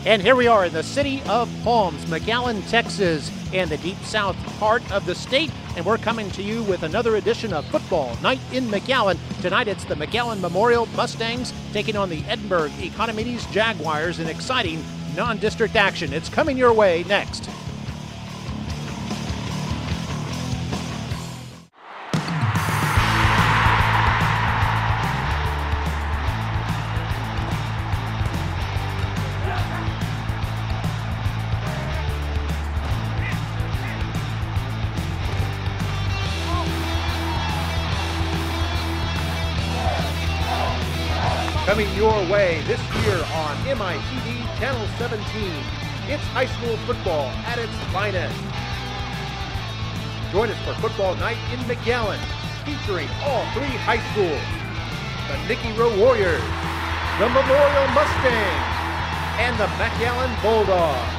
And here we are in the city of Palms, McAllen, Texas, and the deep south part of the state. And we're coming to you with another edition of Football Night in McAllen. Tonight it's the McAllen Memorial Mustangs taking on the Edinburgh Economedes Jaguars in exciting non-district action. It's coming your way next. Coming your way this year on MITV Channel 17, it's high school football at its finest. Join us for Football Night in McAllen, featuring all three high schools, the Nicky Rowe Warriors, the Memorial Mustangs, and the McAllen Bulldogs.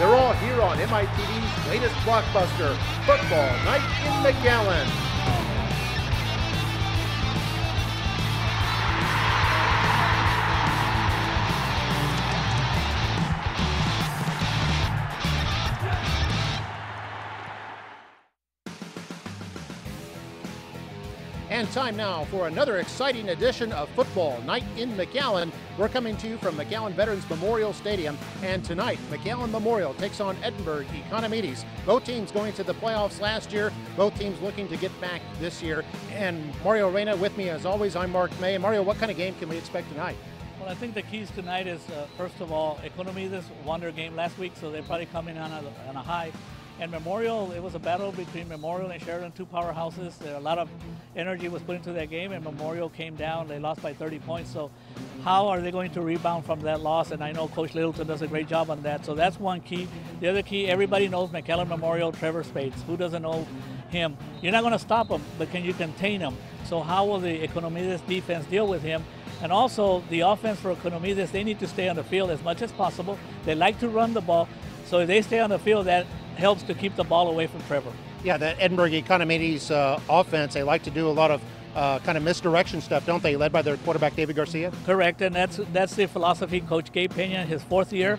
They're all here on MITV's latest blockbuster, Football Night in McAllen. And time now for another exciting edition of Football Night in McAllen. We're coming to you from McAllen Veterans Memorial Stadium, and tonight McAllen Memorial takes on Edinburgh Economedes. Both teams going to the playoffs last year, both teams looking to get back this year. And Mario Reyna with me as always. I'm Mark May. And Mario, what kind of game can we expect tonight? Well, I think the keys tonight is, first of all, Economedes won their game last week, so they're probably coming on a high. And Memorial, it was a battle between Memorial and Sheridan, two powerhouses. A lot of energy was put into that game, and Memorial came down. They lost by 30 points. So how are they going to rebound from that loss? And I know Coach Littleton does a great job on that. So that's one key. The other key, everybody knows McAllen Memorial, Trevor Spades. Who doesn't know him? You're not going to stop him, but can you contain him? So how will the Economedes defense deal with him? And also, the offense for Economedes, they need to stay on the field as much as possible. They like to run the ball. So if they stay on the field, that helps to keep the ball away from Trevor. Yeah, the Edinburgh Economedes offense, they like to do a lot of kind of misdirection stuff, don't they? Led by their quarterback, David Garcia? Correct, and that's the philosophy. Coach Gabe Pena, his fourth year,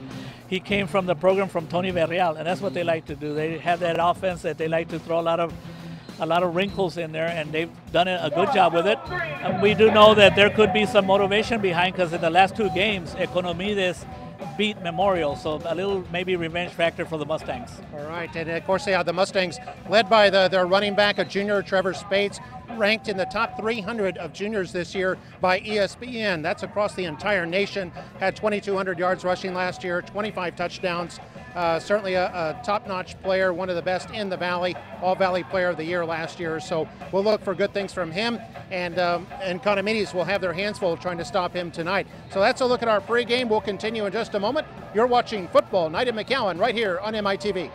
he came from the program from Tony Verreal, and that's what they like to do. They have that offense that they like to throw a lot of wrinkles in there, and they've done a good job with it. And we do know that there could be some motivation behind, because in the last two games, Economedes beat Memorial, so a little maybe revenge factor for the Mustangs. All right, and of course they have the Mustangs led by their running back, a junior, Trevor Spades, ranked in the top 300 of juniors this year by ESPN. That's across the entire nation. Had 2,200 yards rushing last year, 25 touchdowns. Certainly a top-notch player, one of the best in the Valley, All-Valley Player of the Year last year. So we'll look for good things from him, and Economedes will have their hands full trying to stop him tonight. So that's a look at our pregame. We'll continue in just a moment. You're watching Football Night in McAllen right here on MITV.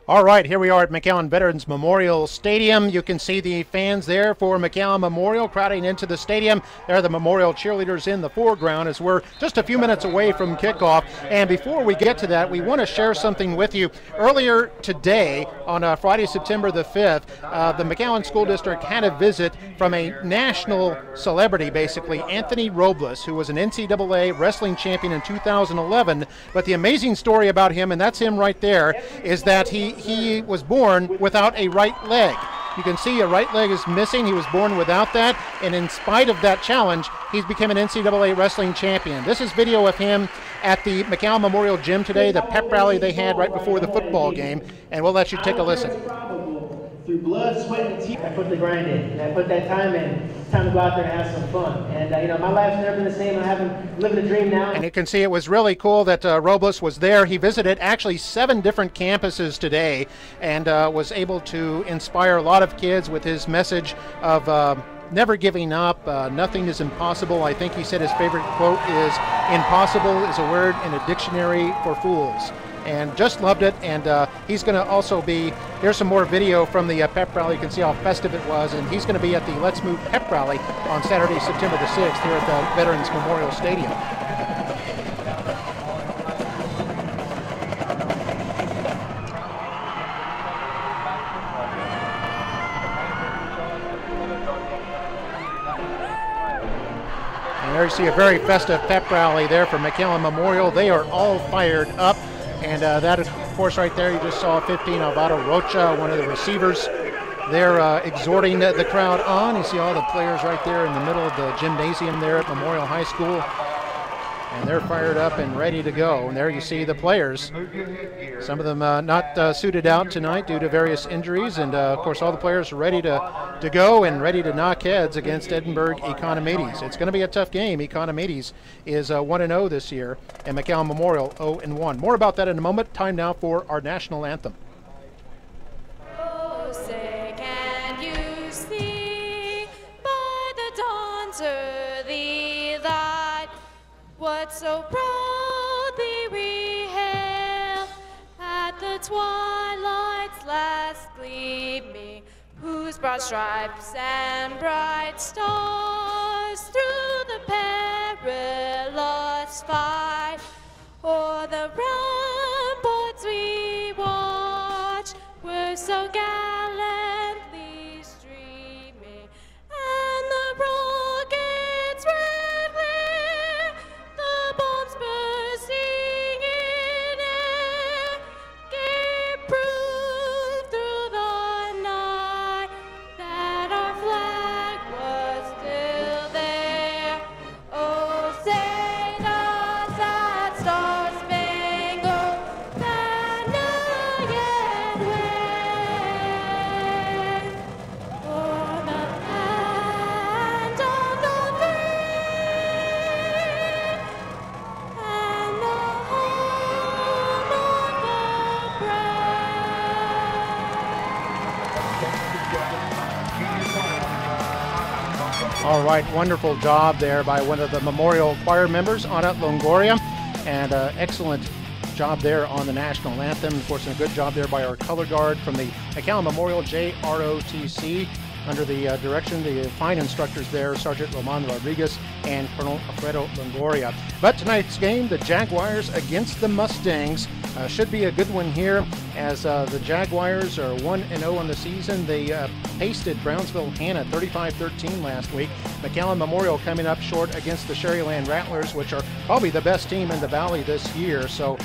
All right, here we are at McAllen Veterans Memorial Stadium. You can see the fans there for McAllen Memorial crowding into the stadium. There are the Memorial cheerleaders in the foreground as we're just a few minutes away from kickoff. And before we get to that, we want to share something with you. Earlier today, on Friday, September the 5th, the McAllen School District had a visit from a national celebrity, basically, Anthony Robles, who was an NCAA wrestling champion in 2011. But the amazing story about him, and that's him right there, is that he was born without a right leg. You can see a right leg is missing. He was born without that, and in spite of that challenge, he's become an NCAA wrestling champion. This is video of him at the McAllen Memorial Gym today, the pep rally they had right before the football game, and we'll let you take a listen. Through blood, sweat, and tears. I put the grind in, and I put that time in. It's time to go out there and have some fun. And my life's never been the same. I'm living a dream now. And you can see it was really cool that Robles was there. He visited actually 7 different campuses today and was able to inspire a lot of kids with his message of never giving up. Nothing is impossible. I think he said his favorite quote is, "Impossible is a word in a dictionary for fools." And just loved it. And he's going to also be, here's some more video from the pep rally. You can see how festive it was. And he's going to be at the Let's Move pep rally on Saturday, September the 6th here at the Veterans Memorial Stadium. And there you see a very festive pep rally there for McAllen Memorial. They are all fired up. And that, of course, right there, you just saw 15, Alvaro Rocha, one of the receivers. They're exhorting the crowd on. You see all the players right there in the middle of the gymnasium there at Memorial High School. And they're fired up and ready to go. And there you see the players. Some of them not suited out tonight due to various injuries. And, of course, all the players are ready to go and ready to knock heads against Edinburgh Economedes. It's going to be a tough game. Economedes is 1-0 this year, and McAllen Memorial 0-1. More about that in a moment. Time now for our national anthem. Oh, say can you see by the dawn's early light what so proudly we hailed at the twilight's last gleaming, whose broad stripes and bright stars through the perilous fight o'er the ramparts we watched were so gallantly streaming, and the rockets' red glare, the bombs bursting in air, gave proof through the night that our flag was still there. Oh, sing us that star-spangled banner yet wave, o'er the land of the free and the home of the brave. All right, wonderful job there by one of the Memorial Choir members, Ana Longoria, and excellent job there on the national anthem. Of course, and a good job there by our color guard from the McAllen Memorial JROTC under the direction, the fine instructors there, Sergeant Roman Rodriguez and Colonel Alfredo Longoria. But tonight's game, the Jaguars against the Mustangs, should be a good one here, as the Jaguars are 1-0 on the season. They pasted Brownsville Hanna 35-13 last week. McAllen Memorial coming up short against the Sherryland Rattlers, which are probably the best team in the Valley this year. So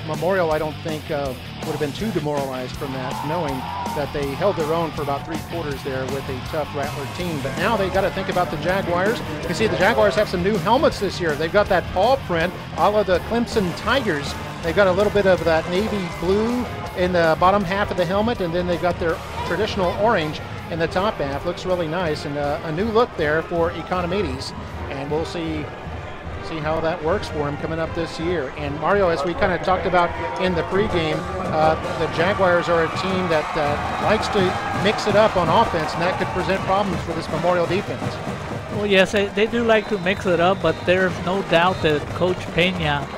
Memorial, I don't think, would have been too demoralized from that, knowing that they held their own for about 3 quarters there with a tough Rattler team. But now they've got to think about the Jaguars. You can see the Jaguars have some new helmets this year. They've got that paw print a la the Clemson Tigers. They've got a little bit of that navy blue in the bottom half of the helmet, and then they've got their traditional orange in the top half. Looks really nice, and a new look there for Economedes. And we'll see how that works for him coming up this year. And Mario, as we kind of talked about in the pregame, the Jaguars are a team that likes to mix it up on offense, and that could present problems for this Memorial defense. Well, yes, they do like to mix it up, but there's no doubt that Coach Peña,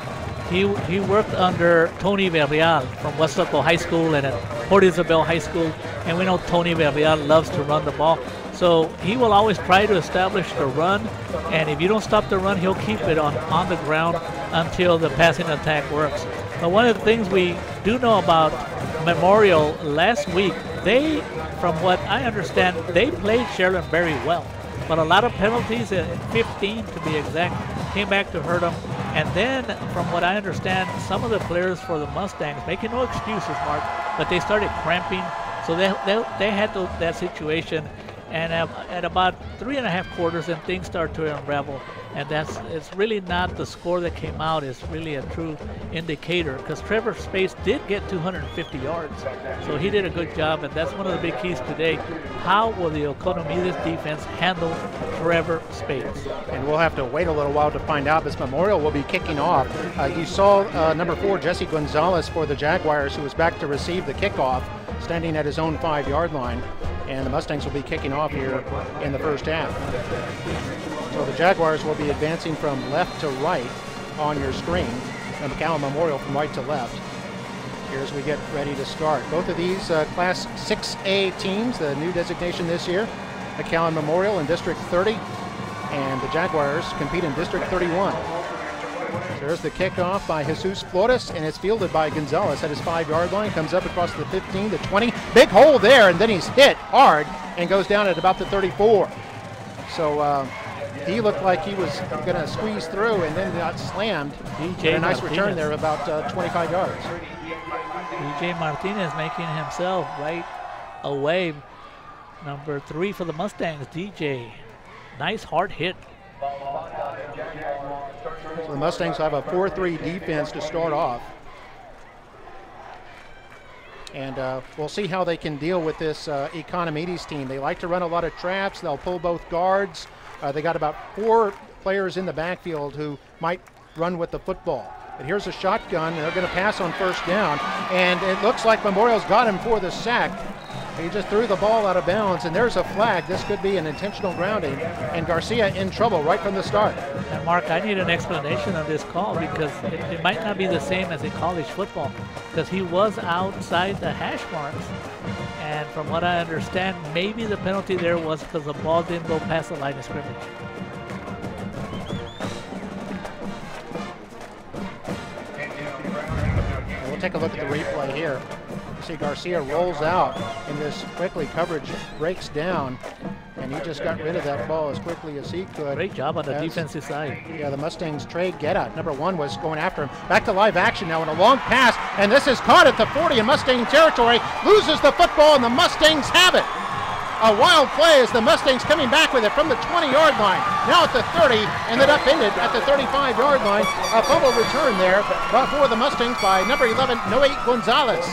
he worked under Tony Verreal from Westlaco High School and at Port Isabel High School, and we know Tony Verreal loves to run the ball. So he will always try to establish the run, and if you don't stop the run, he'll keep it on the ground until the passing attack works. But one of the things we do know about Memorial last week, they, from what I understand, they played Sherland very well. But a lot of penalties, 15 to be exact, came back to hurt them. And then, from what I understand, some of the players for the Mustangs, making no excuses, Mark, but they started cramping. So they had that situation. And at about 3.5 quarters, then things start to unravel. And it's really not the score that came out. It's really a true indicator, because Trevor Spates did get 250 yards. So he did a good job, and that's one of the big keys today. How will the Economedes defense handle Trevor Spates? And we'll have to wait a little while to find out. This Memorial will be kicking off. You saw number 4, Jesse Gonzalez for the Jaguars, who was back to receive the kickoff, standing at his own 5-yard line. And the Mustangs will be kicking off here in the first half. So the Jaguars will be advancing from left to right on your screen, and McAllen Memorial from right to left. Here as we get ready to start. Both of these Class 6A teams, the new designation this year, McAllen Memorial in District 30, and the Jaguars compete in District 31. So there's the kickoff by Jesus Flores, and it's fielded by Gonzalez at his 5-yard line. Comes up across the 15 to 20. Big hole there, and then he's hit hard and goes down at about the 34. So he looked like he was going to squeeze through and then got slammed. A nice return there, about 25 yards. DJ Martinez making himself right away. Number 3 for the Mustangs, DJ. Nice hard hit. So the Mustangs have a 4-3 defense to start off. And we'll see how they can deal with this Economedes team. They like to run a lot of traps. They'll pull both guards. They got about 4 players in the backfield who might run with the football. But here's a shotgun. They're going to pass on first down. And it looks like Memorial's got him for the sack. He just threw the ball out of bounds, and there's a flag. This could be an intentional grounding, and Garcia in trouble right from the start. And Mark, I need an explanation on this call, because it might not be the same as in college football, because he was outside the hash marks. And from what I understand, maybe the penalty there was because the ball didn't go past the line of scrimmage. We'll take a look at the replay here. See Garcia rolls out, and this quickly coverage breaks down, and he just got rid of that ball as quickly as he could. Great job on the defensive side. Yeah, the Mustangs trade Guetta. Number 1 was going after him. Back to live action now, and a long pass, and this is caught at the 40 in Mustang territory. Loses the football, and the Mustangs have it. A wild play as the Mustangs coming back with it from the 20-yard line. Now at the 30, and then upended at the 35-yard line. A fumble return there for the Mustangs by number 11, Noe Gonzalez.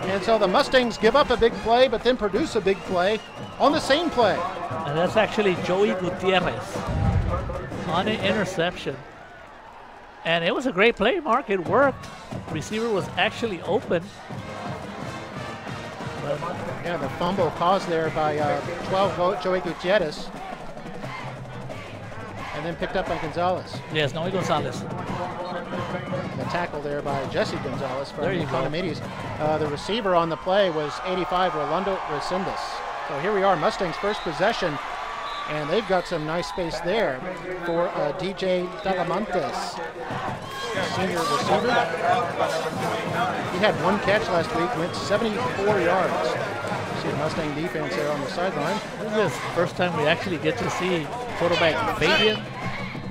And so the Mustangs give up a big play, but then produce a big play on the same play. And that's actually Joey Gutierrez on an interception. And it was a great play, Mark. It worked. Receiver was actually open. Yeah, the fumble caused there by 12 Joey Gutierrez. And then picked up by Gonzalez. Yes, Noe Gonzalez. The tackle there by Jesse Gonzalez from the Economedes. The receiver on the play was 85, Rolando Resendez. So here we are, Mustangs' first possession, and they've got some nice space there for DJ Talamantes, senior receiver. He had 1 catch last week, went 74 yards. See the Mustang defense there on the sideline. This is the first time we actually get to see quarterback Fabian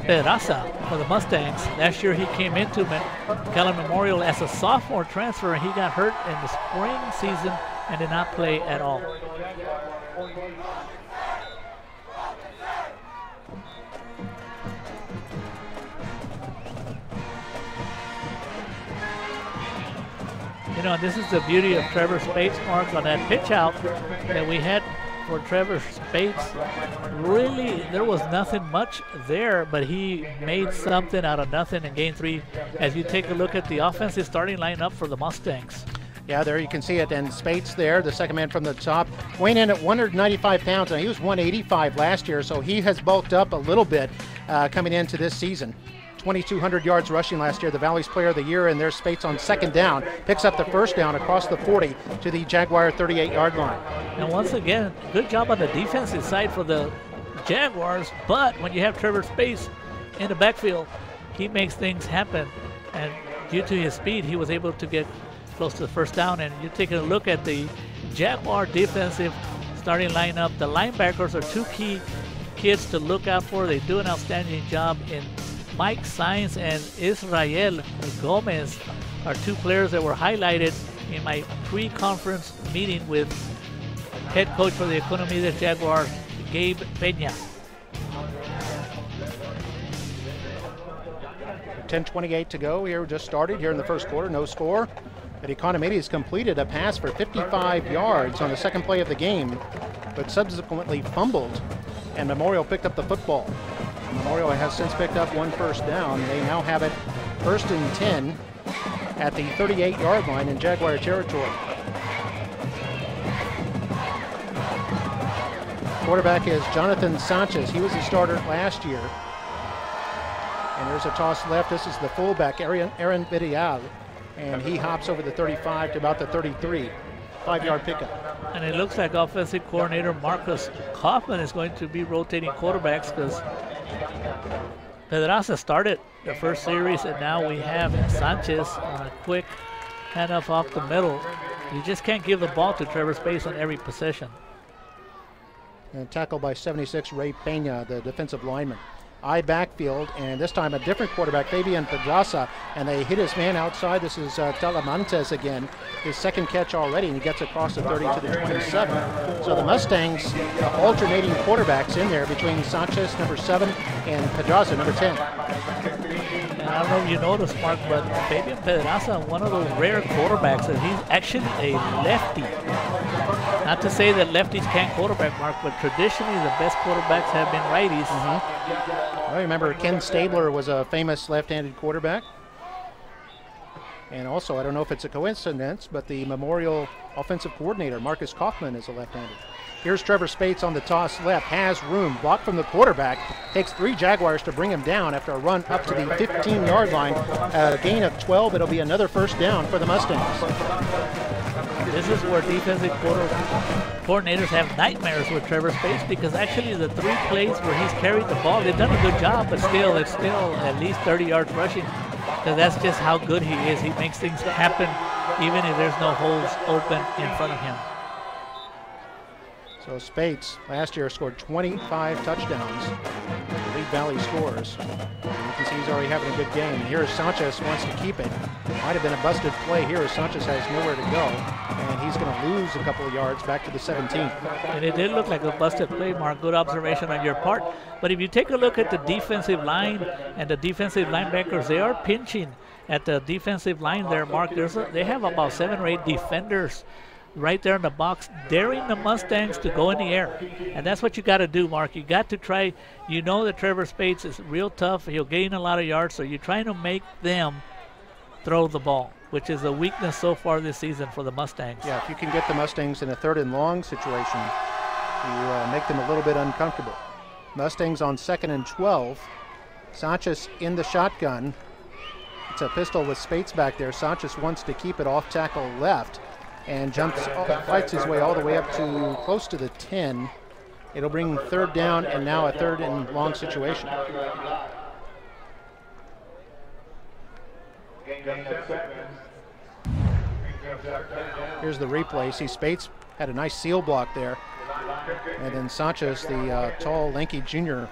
Peraza for the Mustangs. Last year he came into McAllen Memorial as a sophomore transfer, and he got hurt in the spring season and did not play at all. You know, this is the beauty of Trevor Spates, Mark, on that pitch out that we had for Trevor Spates. Really, there was nothing much there, but he made something out of nothing and gained 3. As you take a look at the offensive starting lineup for the Mustangs. Yeah, there you can see it, and Spates there, the second man from the top, weighing in at 195 pounds. Now, he was 185 last year, so he has bulked up a little bit coming into this season. 2,200 yards rushing last year, the Valley's Player of the Year, and there's Spates on second down. Picks up the first down across the 40 to the Jaguar 38-yard line. And once again, good job on the defensive side for the Jaguars, but when you have Trevor Spates in the backfield, he makes things happen. And due to his speed, he was able to get close to the first down. And you take a look at the Jaguar defensive starting lineup. The linebackers are 2 key kids to look out for. They do an outstanding job in Mike Sainz and Israel Gomez are 2 players that were highlighted in my pre-conference meeting with head coach for the Economedes Jaguars, Gabe Peña. 10:28 to go here, just started here in the first quarter, no score. But Economedes completed a pass for 55 yards on the second play of the game, but subsequently fumbled, and Memorial picked up the football. Memorial has since picked up one first down. They now have it 1st and 10 at the 38-yard line in Jaguar territory. Quarterback is Jonathan Sanchez. He was the starter last year. And there's a toss left. This is the fullback, Aaron Vidal. And he hops over the 35 to about the 33. 5-yard pickup. And it looks like offensive coordinator Marcus Kaufman is going to be rotating quarterbacks because Pedraza started the first series, and now we have Sanchez on a quick handoff off the middle. You just can't give the ball to Trevor Spates on every possession. And tackled by 76 Ray Pena, the defensive lineman. I backfield, and this time a different quarterback, Fabian Pedraza, and they hit his man outside. This is Talamantes again, his second catch already, and he gets across the 30 to the 27. So the Mustangs alternating quarterbacks in there between Sanchez, number 7, and Pedraza, number 10. And I don't know if you noticed, Mark, but Fabian Pedraza, one of those rare quarterbacks, and he's actually a lefty. Not to say that lefties can't quarterback, Mark, but traditionally the best quarterbacks have been righties. I remember Ken Stabler was a famous left-handed quarterback. And also, I don't know if it's a coincidence, but the Memorial offensive coordinator, Marcus Kaufman, is a left-handed. Here's Trevor Spates on the toss left, has room, blocked from the quarterback, takes 3 Jaguars to bring him down after a run up to the 15-yard line. A gain of 12, it'll be another first down for the Mustangs. This is where defensive coordinators have nightmares with Trevor Spates, because actually the 3 plays where he's carried the ball, they've done a good job, but still, it's still at least 30 yards rushing. Because that's just how good he is. He makes things happen even if there's no holes open in front of him. So Spates last year scored 25 touchdowns. Lead Valley scores. And you can see he's already having a good game. Here's Sanchez wants to keep it. Might have been a busted play here as Sanchez has nowhere to go. And he's going to lose a couple of yards back to the 17. And it did look like a busted play, Mark. Good observation on your part. But if you take a look at the defensive line and the defensive linebackers, they are pinching at the defensive line there, Mark. They have about 7 or 8 defenders right there in the box, daring the Mustangs to go in the air. And that's what you got to do, Mark. You got to try. You know that Trevor Spates is real tough. He'll gain a lot of yards, so you're trying to make them throw the ball, which is a weakness so far this season for the Mustangs. Yeah, if you can get the Mustangs in a 3rd and long situation, you make them a little bit uncomfortable. Mustangs on 2nd and 12. Sanchez in the shotgun. It's a pistol with Spates back there. Sanchez wants to keep it off tackle left and fights his way all the way up to close to the 10. It'll bring 3rd down and now a 3rd and long situation. Here's the replay. See, Spates had a nice seal block there. And then Sanchez, the tall, lanky junior,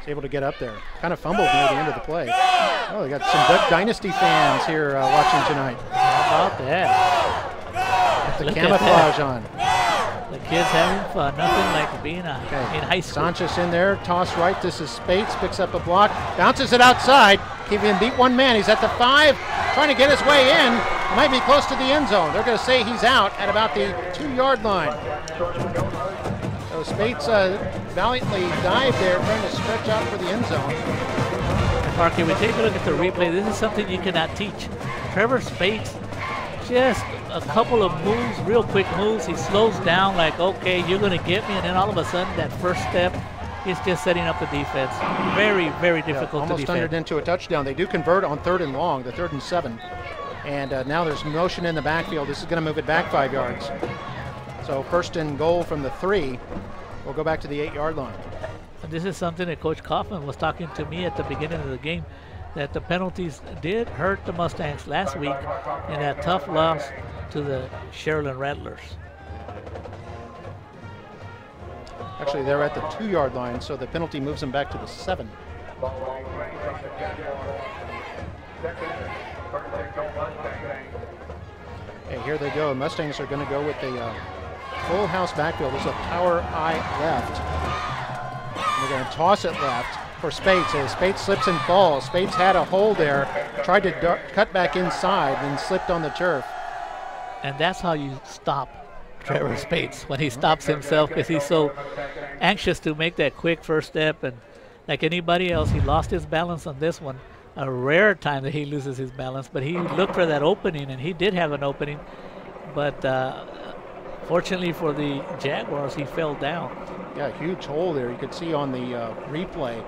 is able to get up there. Kind of fumbled near the end of the play. Oh, we got some Duck Dynasty fans here watching tonight. How about that? The camouflage on. The kids having fun. Nothing like being in high school. Sanchez in there, toss right. This is Spates, picks up a block, bounces it outside. He can beat one man. He's at the 5, trying to get his way in. Might be close to the end zone. They're going to say he's out at about the 2-yard line. So Spates valiantly dived there, trying to stretch out for the end zone. Mark, if we take a look at the replay, this is something you cannot teach. Trevor Spates, just a couple of moves, real quick moves. He slows down like, okay, you're going to get me. And then all of a sudden, that first step is just setting up the defense. Very, very difficult to defend. Almost turned it into a touchdown. They do convert on 3rd and long, the 3rd and 7. And now there's motion in the backfield. This is going to move it back 5 yards. So 1st and goal from the 3. We'll go back to the 8-yard line. And this is something that Coach Kaufman was talking to me at the beginning of the game, that the penalties did hurt the Mustangs last week in that tough loss to the Sherilyn Rattlers. Actually, they're at the 2-yard line, so the penalty moves them back to the 7. Okay, here they go. Mustangs are going to go with a full house backfield. There's a power I left. And they're going to toss it left. for Spates as Spates slips and falls. Spates had a hole there, tried to cut back inside, then slipped on the turf. And that's how you stop Trevor Spates, when he stops himself, because he's so anxious to make that quick first step. And like anybody else, he lost his balance on this one. A rare time that he loses his balance, but he looked for that opening, and he did have an opening. But fortunately for the Jaguars, he fell down. Yeah, huge hole there. You could see on the replay,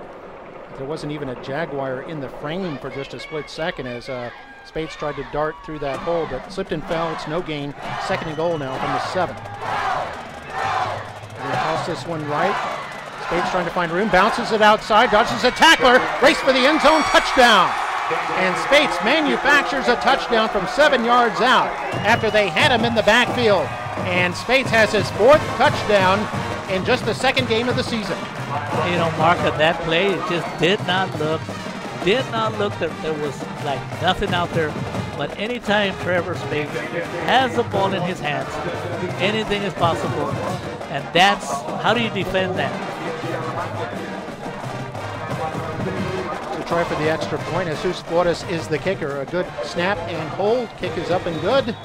there wasn't even a Jaguar in the frame for just a split second as Spates tried to dart through that hole, but slipped and fell. It's no gain. Second and goal now from the 7. They toss this one right. Spates trying to find room, bounces it outside, dodges a tackler, race for the end zone, touchdown. And Spates manufactures a touchdown from 7 yards out after they had him in the backfield. And Spates has his 4th touchdown in just the 2nd game of the season. You know, Mark, at that play, it just did not look that there was like nothing out there. But anytime Trevor Spates has the ball in his hands, anything is possible. And that's, how do you defend that? To try for the extra point, Jesus Flores is the kicker. A good snap and hold. Kick is up and good.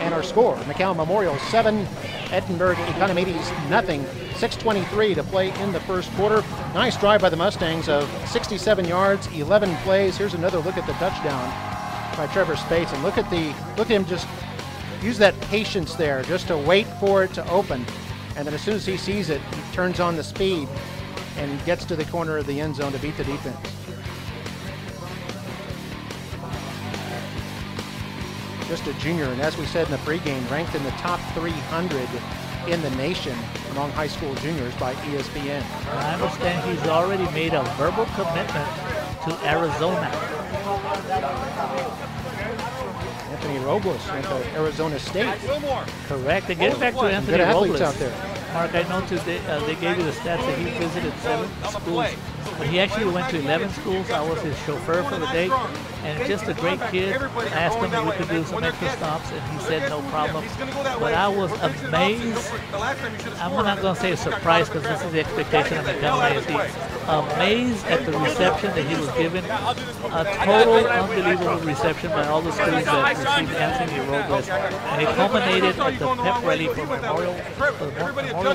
And our score, McAllen Memorial 7, Edinburgh Economedes nothing. 6:23 to play in the first quarter. Nice drive by the Mustangs of 67 yards, 11 plays. Here's another look at the touchdown by Trevor Spates, and look at him just use that patience there, just to wait for it to open, and then as soon as he sees it, he turns on the speed and gets to the corner of the end zone to beat the defense. Just a junior, and as we said in the pregame, ranked in the top 300 in the nation among high school juniors by ESPN. I understand he's already made a verbal commitment to Arizona. Anthony Robles went to Arizona State. Correct. And getting back to Anthony Good athletes Robles, out there. Mark, I know today they gave you the stats that he visited 7 schools, but he actually went to 11 schools. I was his chauffeur for the day, and just a great kid. I asked him if we could do some extra stops, and he said no problem. But I was amazed. I'm not going to say surprised, because this is the expectation of the company. Amazed at the reception that he was given. A total unbelievable reception by all the schools that received Anthony Robles, and it culminated at the pep rally for Memorial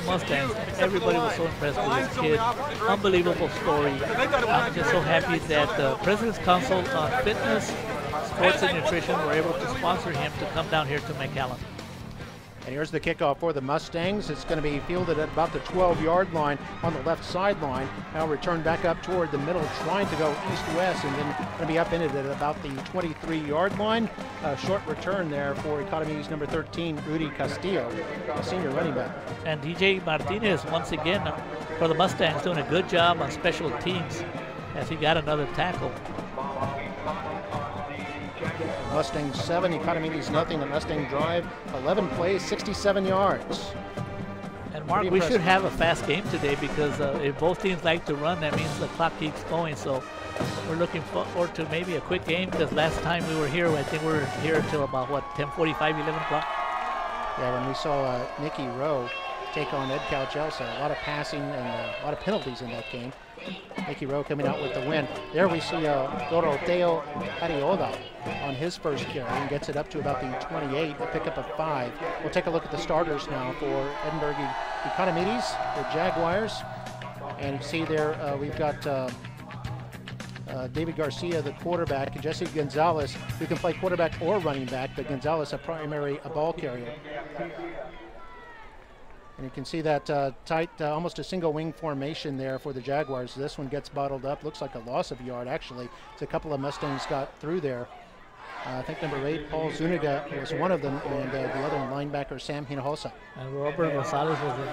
Mustangs. Everybody was so impressed with this kid. Unbelievable story. I'm just so happy that the President's Council on Fitness, Sports and Nutrition were able to sponsor him to come down here to McAllen. And here's the kickoff for the Mustangs. It's going to be fielded at about the 12-yard line on the left sideline. Now return back up toward the middle, trying to go east-west, and then going to be upended at about the 23-yard line. A short return there for Economedes number 13, Rudy Castillo, a senior running back. And DJ Martinez, once again, for the Mustangs, doing a good job on special teams as he got another tackle. Mustangs 7, Economedes nothing. The Mustang drive, 11 plays, 67 yards. And Mark, we should have a fast game today, because if both teams like to run, that means the clock keeps going. So we're looking forward to maybe a quick game, because last time we were here, I think we were here until about, what, 10:45, 11 o'clock? Yeah, when we saw Nicky Rowe take on Ed Calchelsa, a lot of passing and a lot of penalties in that game. Nicky Rowe coming out with the win. There we see Doroteo Ariola on his first carry and gets it up to about the 28, a pickup of 5. We'll take a look at the starters now for Edinburgh Economedes, the Jaguars. And you see there we've got David Garcia, the quarterback, and Jesse Gonzalez, who can play quarterback or running back, but Gonzalez a ball carrier. And you can see that tight, almost a single wing formation there for the Jaguars. This one gets bottled up. Looks like a loss of a yard, actually. It's a couple of Mustangs got through there. I think number 8, Paul Zuniga, was one of them, and the other one, linebacker Sam Hinojosa. And Robert Gonzalez was in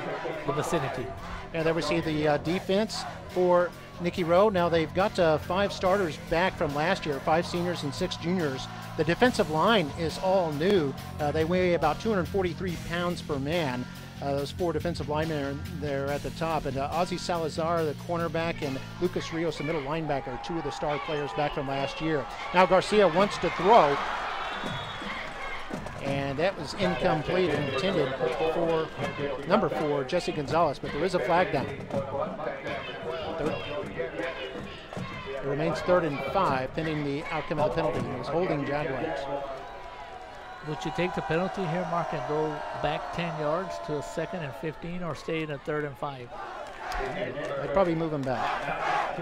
the vicinity. And there we see the defense for Nicky Rowe. Now they've got 5 starters back from last year, 5 seniors and 6 juniors. The defensive line is all new. They weigh about 243 pounds per man. Those 4 defensive linemen are there at the top. And Ozzie Salazar, the cornerback, and Lucas Rios, the middle linebacker, 2 of the star players back from last year. Now Garcia wants to throw. And that was incomplete and intended for number 4, Jesse Gonzalez, but there is a flag down. It remains 3rd and 5 pending the outcome of the penalty. It was holding Jaguars. Would you take the penalty here, Mark, and go back 10 yards to a 2nd and 15, or stay in a 3rd and 5? I'd probably move him back.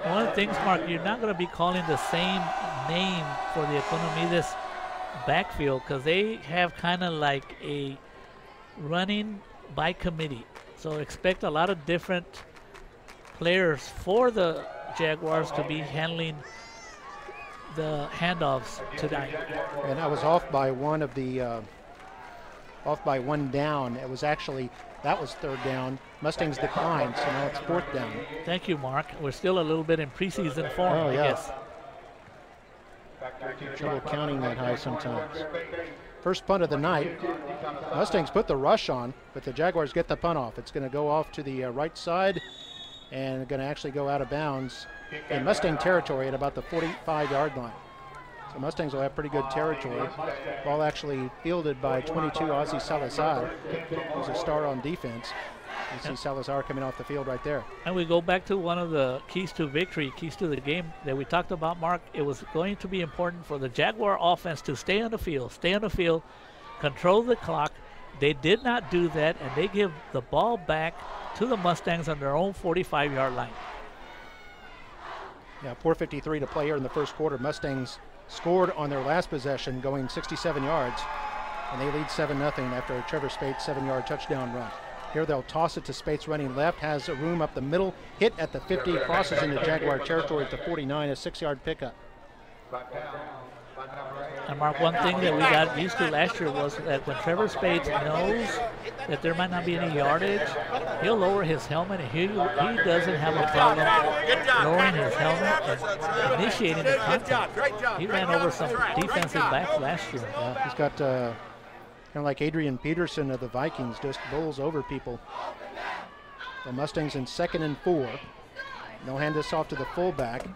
One of the things, Mark, you're not going to be calling the same name for the Economedes backfield, because they have kind of like a running by committee. So expect a lot of different players for the Jaguars to be handling the handoffs tonight. And I was off by one of the off by 1 down. It was actually, that was 3rd down. Mustangs declined, so now it's 4th down. Thank you, Mark. We're still a little bit in preseason form, Oh, I yeah. guess. Trouble counting that high sometimes. First punt of the night. Mustangs put the rush on, but the Jaguars get the punt off. It's going to go off to the right side and going to actually go out of bounds in Mustang territory at about the 45-yard line. So Mustangs will have pretty good territory. Ball actually fielded by 22 Ozzy Salazar, who's a star on defense. You see Salazar coming off the field right there. And we go back to one of the keys to victory, keys to the game that we talked about, Mark. It was going to be important for the Jaguar offense to stay on the field, control the clock. They did not do that, and they give the ball back to the Mustangs on their own 45-yard line. Yeah, 4:53 to play here in the first quarter. Mustangs scored on their last possession, going 67 yards, and they lead 7-0 after a Trevor Spates 7-yard touchdown run. Here they'll toss it to Spates running left, has a room up the middle, hit at the 50, crosses into Jaguar territory at the 49, a 6-yard pickup. And Mark, one thing that we got used to last year was that when Trevor Spates knows that there might not be any yardage, he'll lower his helmet. He doesn't have a problem lowering his helmet and initiating the contact. He ran over some defensive backs last year. Yeah, he's got kind of like Adrian Peterson of the Vikings, just bowls over people. The Mustangs in 2nd and 4. They'll hand this off to the fullback,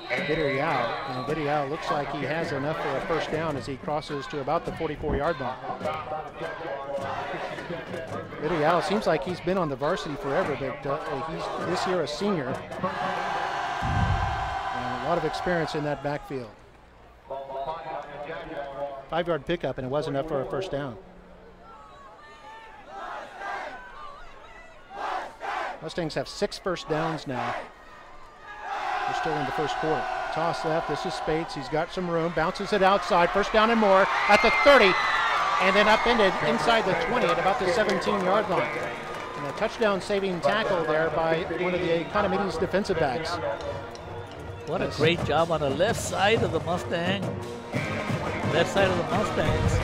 Vidal. And Vidal looks like he has enough for a first down as he crosses to about the 44-yard line. Vidal seems like he's been on the varsity forever, but he's this year a senior. And a lot of experience in that backfield. 5-yard pickup, and it wasn't enough for a first down. Mustangs have 6 first downs now. We're still in the first quarter. Toss left, this is Spates. He's got some room, bounces it outside, first down and more at the 30, and then upended inside the 20 at about the 17-yard line. And a touchdown saving tackle there by one of the Economedes defensive backs. What a great job on the left side of the Mustang. Left side of the Mustangs,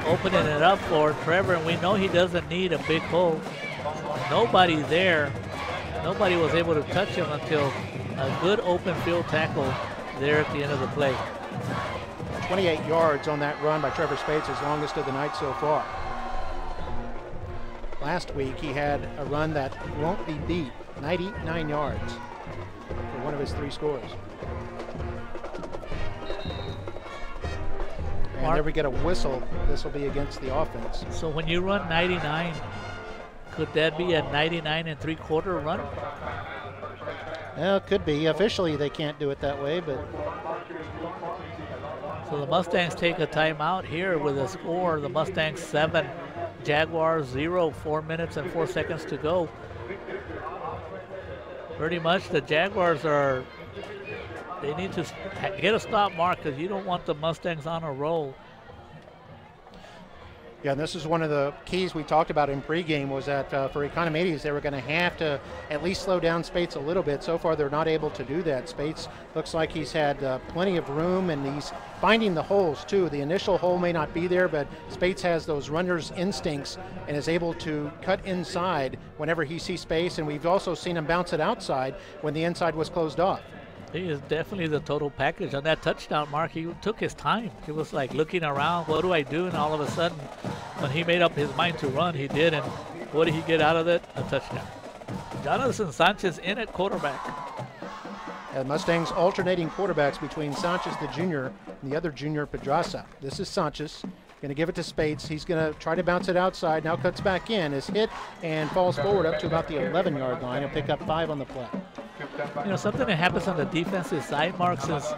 opening it up for Trevor, and we know he doesn't need a big hole. Nobody there. Nobody was able to touch him until a good open field tackle there at the end of the play. 28 yards on that run by Trevor Spates, his longest of the night so far. Last week he had a run that won't be beat, 99 yards for one of his 3 scores. And there we get a whistle. This will be against the offense. So when you run 99, could that be a 99 3/4 run? Well, it could be. Officially, they can't do it that way, but. So the Mustangs take a timeout here with a score. The Mustangs 7, Jaguars 0, 4 minutes and 4 seconds to go. Pretty much the Jaguars they need to get a stop, Mark, because you don't want the Mustangs on a roll. Yeah, and this is one of the keys we talked about in pregame was that for Economedes, they were going to have to at least slow down Spates a little bit. So far, they're not able to do that. Spates looks like he's had plenty of room, and he's finding the holes, too. The initial hole may not be there, but Spates has those runner's instincts and is able to cut inside whenever he sees space, and we've also seen him bounce it outside when the inside was closed off. He is definitely the total package. On that touchdown, Mark, he took his time. He was like looking around, what do I do? And all of a sudden, when he made up his mind to run, he did. And what did he get out of it? A touchdown. Jonathan Sanchez in at quarterback. And Mustangs alternating quarterbacks between Sanchez, the junior, and the other junior, Pedraza. This is Sanchez. Going to give it to Spates. He's going to try to bounce it outside. Now cuts back in. Is hit and falls forward up to about the 11-yard line. He'll pick up 5 on the play. You know, something that happens on the defensive side, Mark, since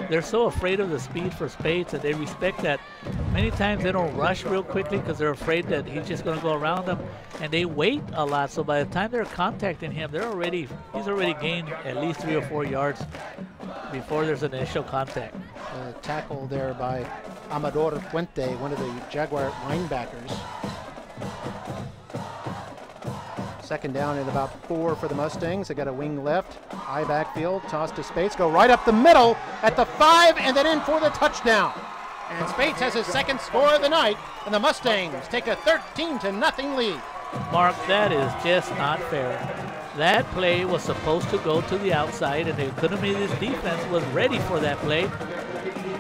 they're so afraid of the speed for Spades that they respect that. Many times they don't rush real quickly because they're afraid that he's just going to go around them, and they wait a lot. So by the time they're contacting him, he's already gained at least 3 or 4 yards before there's an initial contact. Tackle there by Amador Puente, one of the Jaguar linebackers. Second down and about 4 for the Mustangs. They got a wing left, high backfield, toss to Spates, go right up the middle at the 5 and then in for the touchdown. And Spates has his second score of the night, and the Mustangs take a 13-0 lead. Mark, that is just not fair. That play was supposed to go to the outside, and the Economedes defense was ready for that play.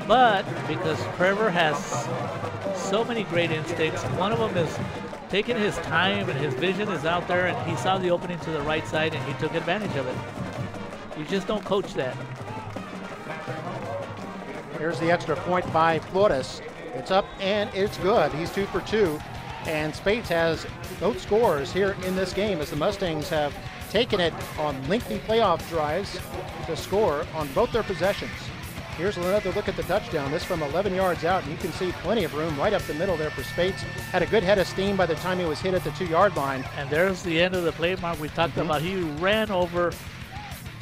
But because Trevor has so many great instincts, one of them is taking his time, and his vision is out there, and he saw the opening to the right side, and he took advantage of it. You just don't coach that. Here's the extra point by Flores. It's up and it's good. He's 2 for 2. And Spates has both scores here in this game as the Mustangs have taken it on lengthy playoff drives to score on both their possessions. Here's another look at the touchdown. This from 11 yards out, and you can see plenty of room right up the middle there for Spates. Had a good head of steam by the time he was hit at the 2-yard line. And there's the end of the play, Mark. We talked about he ran over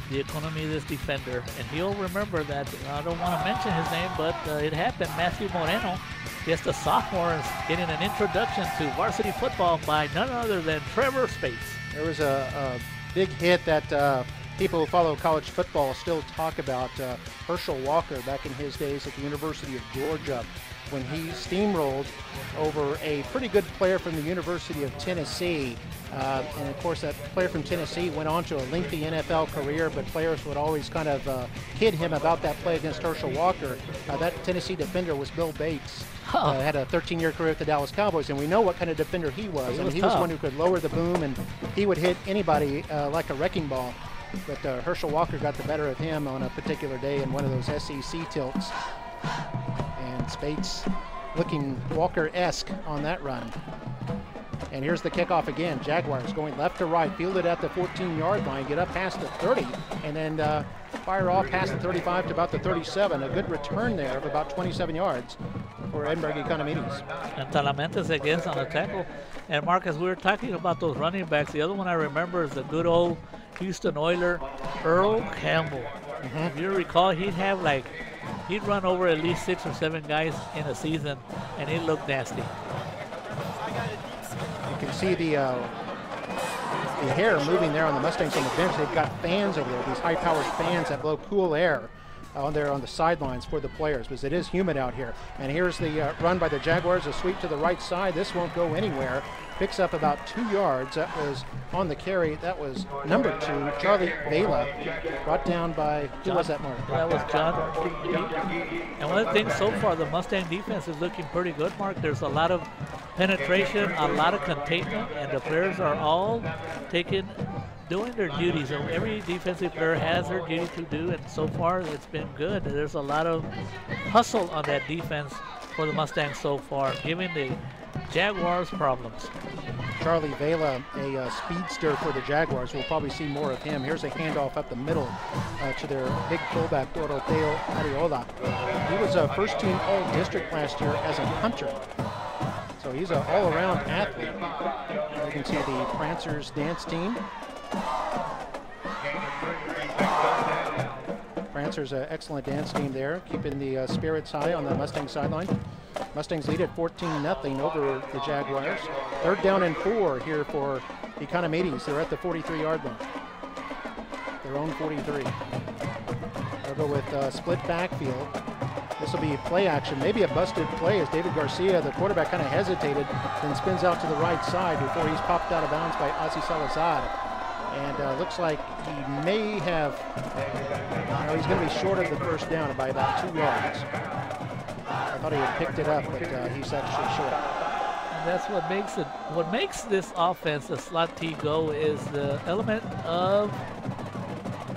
the Economedes defender, and he'll remember that. I don't want to mention his name, but it happened. Matthew Moreno, just a sophomore, is getting an introduction to varsity football by none other than Trevor Spates. There was a big hit that people who follow college football still talk about. Herschel Walker back in his days at the University of Georgia, when he steamrolled over a pretty good player from the University of Tennessee. And of course that player from Tennessee went on to a lengthy NFL career, but players would always kind of kid him about that play against Herschel Walker. That Tennessee defender was Bill Bates. Had a 13-year career with the Dallas Cowboys, and we know what kind of defender he was. He was one who could lower the boom, and he would hit anybody like a wrecking ball. But Herschel Walker got the better of him on a particular day in one of those SEC tilts. And Spates looking Walker-esque on that run. And here's the kickoff again. Jaguars going left to right, fielded at the 14-yard line, get up past the 30, and then fire off past the 35 to about the 37. A good return there of about 27 yards for Edinburgh Economedes. And Talamentes against on the tackle. And Mark, as we were talking about those running backs, the other one I remember is the good old Houston Oiler, Earl Campbell. If you recall, he'd run over at least 6 or 7 guys in a season, and it looked nasty. You can see the hair moving there on the Mustangs on the bench. They've got fans over there, these high-powered fans that blow cool air on there on the sidelines for the players, because it is humid out here. And here's the run by the Jaguars, a sweep to the right side. This won't go anywhere. Picks up about 2 yards. That was on the carry. That was number 2, Charlie Vela, brought down by, who was that, Mark? That was John. And one of the things so far, the Mustang defense is looking pretty good, Mark. There's a lot of penetration, a lot of containment, and the players are all doing their duties. So every defensive player has their duty to do, and so far it's been good. There's a lot of hustle on that defense for the Mustangs so far, giving the Jaguars problems. Charlie Vela, a speedster for the Jaguars. We'll probably see more of him. Here's a handoff up the middle to their big fullback, Doroteo Ariola. He was a first-team All-District last year as a punter. So he's an all-around athlete. You can see the Prancers dance team. Prancers an excellent dance team there, keeping the spirits high on the Mustang sideline. Mustangs lead at 14-0 over the Jaguars. 3rd down and 4 here for Economedes. They're at the 43-yard line. Their own 43. They'll go with split backfield. This will be play action, maybe a busted play as David Garcia, the quarterback, kind of hesitated, then spins out to the right side before he's popped out of bounds by Ozzy Salazar. And looks like he may have, he's going to be short of the first down by about 2 yards. I thought he had picked it up, but he's actually short. And that's what makes it. What makes this offense, the slot T, go is the element of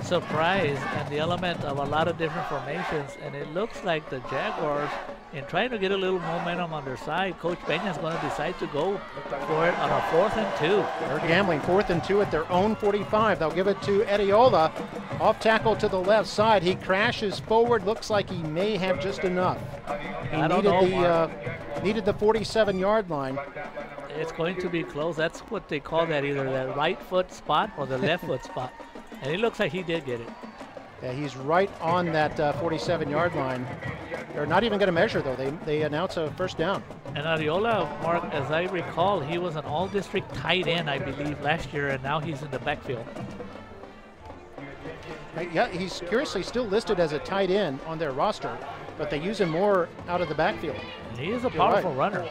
surprise and the element of a lot of different formations, and it looks like the Jaguars, in trying to get a little momentum on their side, Coach Peña is going to decide to go for it on a 4th and 2. They're gambling 4th and 2 at their own 45. They'll give it to Arreola. Off tackle to the left side. He crashes forward. Looks like he may have just enough. He needed the 47-yard line. It's going to be close. That's what they call that, either the right foot spot or the left foot spot. And it looks like he did get it. Yeah, he's right on that 47-yard line. They're not even going to measure, though. They announce a first down. And Arreola, Mark, as I recall, he was an all-district tight end, I believe, last year, and now he's in the backfield. Yeah, he's curiously still listed as a tight end on their roster, but they use him more out of the backfield. And he is a powerful runner.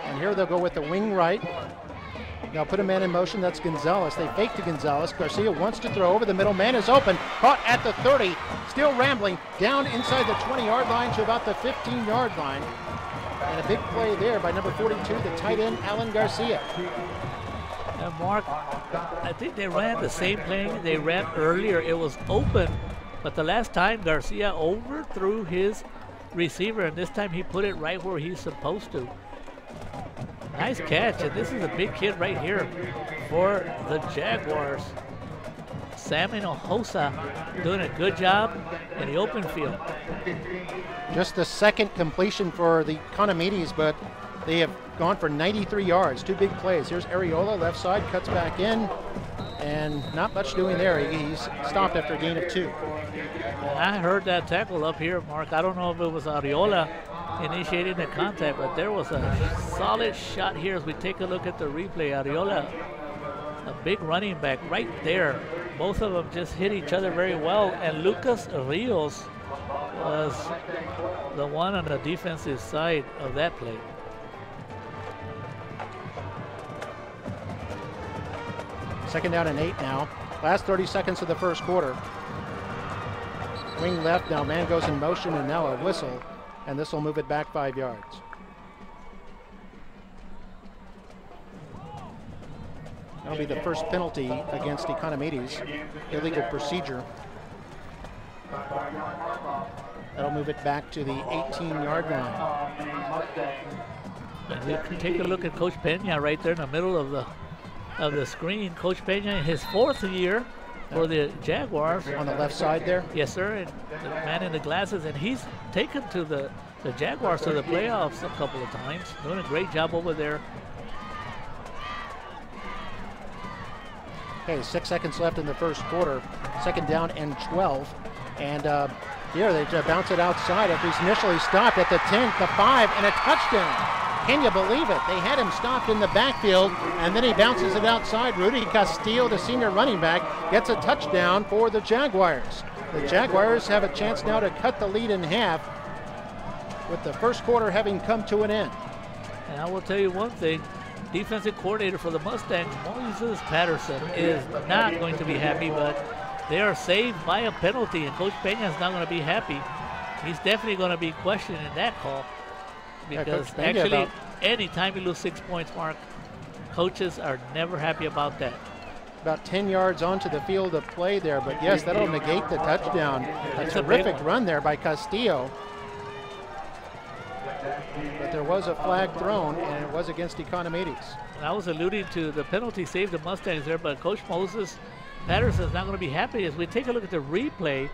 And here they'll go with the wing right. Now put a man in motion. That's Gonzalez. They fake to Gonzalez. Garcia wants to throw over the middle. Man is open. Caught at the 30. Still rambling down inside the 20-yard line to about the 15-yard line. And a big play there by number 42, the tight end, Alan Garcia. And Mark, I think they ran the same play they ran earlier. It was open, but the last time Garcia overthrew his receiver, and this time he put it right where he's supposed to. Nice catch, and this is a big kid right here for the Jaguars. Sam Hinojosa doing a good job in the open field. Just the second completion for the Economedes, but they have gone for 93 yards. 2 big plays. Here's Arreola, left side, cuts back in, and not much doing there. He's stopped after a gain of 2. I heard that tackle up here, Mark. I don't know if it was Arreola initiating the contact, but there was a solid shot here as we take a look at the replay. Arreola, a big running back right there. Both of them just hit each other very well, and Lucas Rios was the one on the defensive side of that play. Second down and 8 now. Last 30 seconds of the first quarter. Wing left, now man goes in motion, and now a whistle, and this will move it back 5 yards. That'll be the first penalty against Economedes, illegal procedure. That'll move it back to the 18-yard line. And you can take a look at Coach Peña right there in the middle of the screen. Coach Peña in his 4th year for the Jaguars. On the left side there? Yes, sir. And the man in the glasses, and he's taken to the Jaguars to the playoffs a couple of times. Doing a great job over there. Okay, 6 seconds left in the first quarter. Second down and 12. And here they bounce it outside after he's initially stopped at the 10, the 5, and a touchdown. Can you believe it? They had him stopped in the backfield, and then he bounces it outside. Rudy Castillo, the senior running back, gets a touchdown for the Jaguars. The Jaguars have a chance now to cut the lead in half, with the first quarter having come to an end. And I will tell you one thing. Defensive coordinator for the Mustangs, Moses Patterson, is not going to be happy, but they are saved by a penalty, and Coach Peña is not going to be happy. He's definitely going to be questioning that call, because actually anytime you lose 6 points, Mark, coaches are never happy about that. About 10 yards onto the field of play there, but yes, that'll negate the touchdown. A terrific run there by Castillo. But there was a flag thrown, and it was against Economedes. And I was alluding to the penalty saved the Mustangs there, but Coach Moses Patterson is not going to be happy. As we take a look at the replay,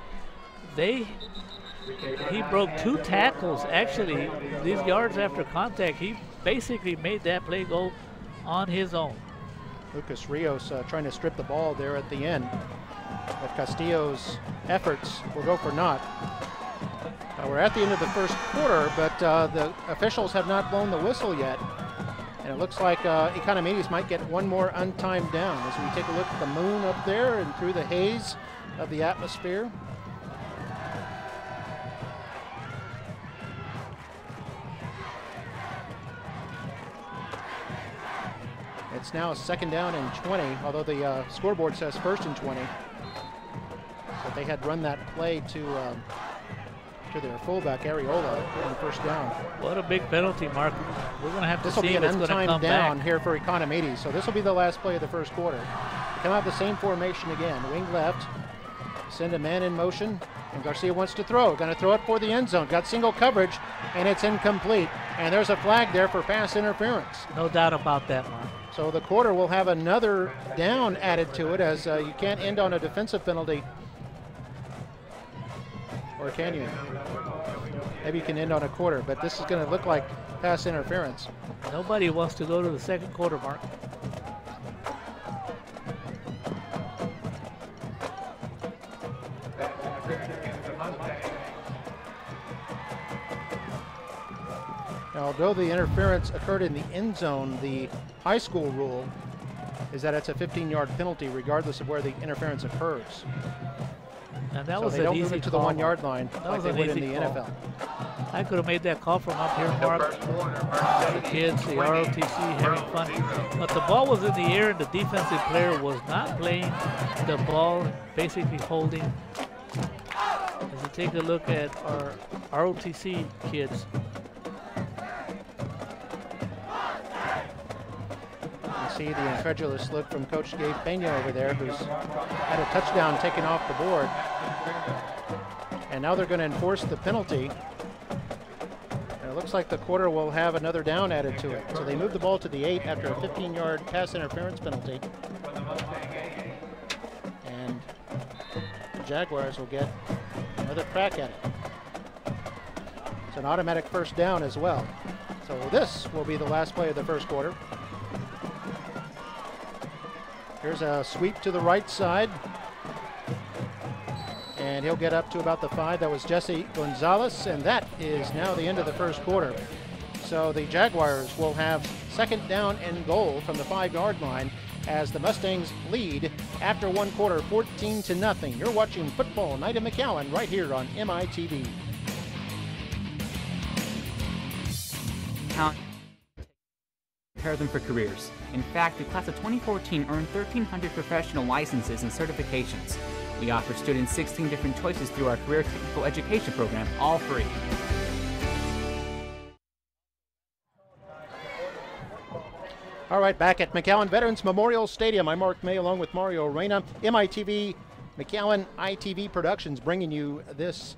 he broke 2 tackles. Actually, these yards after contact, he basically made that play go on his own. Lucas Rios trying to strip the ball there at the end, but Castillo's efforts will go for naught. We're at the end of the first quarter, but the officials have not blown the whistle yet. And it looks like Economedes might get one more untimed down as we take a look at the moon up there and through the haze of the atmosphere. It's now second down and 20, although the scoreboard says first and 20. But they had run that play to their fullback, Arreola, on first down. What a big penalty, Mark. We're going to have to see if it's going to come back. This will be an untimed down here for Economedes, so this will be the last play of the first quarter. come out the same formation again. Wing left, send a man in motion, and Garcia wants to throw. Going to throw it for the end zone. Got single coverage, and it's incomplete. And there's a flag there for pass interference. No doubt about that, Mark. So the quarter will have another down added to it, as you can't end on a defensive penalty. Or can you? Maybe you can end on a quarter, but this is going to look like pass interference. Nobody wants to go to the second quarter, Mark. Now, although the interference occurred in the end zone, the high school rule is that it's a 15-yard penalty regardless of where the interference occurs. And that So was they an don't easy move it to the call. 1-yard line That like was they an would in easy the call. NFL. I could have made that call from up here, Mark. The kids, the ROTC having fun. But the ball was in the air and the defensive player was not playing the ball, basically holding. As you take a look at our ROTC kids, You see the incredulous look from Coach Gabe Pena over there, who's had a touchdown taken off the board. And now they're going to enforce the penalty. And it looks like the quarter will have another down added to it. So they move the ball to the 8 after a 15-yard pass interference penalty. And the Jaguars will get another crack at it. It's an automatic first down as well. So this will be the last play of the first quarter. Here's a sweep to the right side. And he'll get up to about the 5. That was Jesse Gonzalez, and that is now the end of the first quarter. So the Jaguars will have second down and goal from the 5-yard line as the Mustangs lead after one quarter, 14-0. You're watching Football Night in McAllen right here on MITV. Prepare them for careers. In fact, the class of 2014 earned 1,300 professional licenses and certifications. We offer students 16 different choices through our career technical education program, all free. All right, back at McAllen Veterans Memorial Stadium. I'm Mark May along with Mario Reyna. MITV, McAllen ITV Productions bringing you this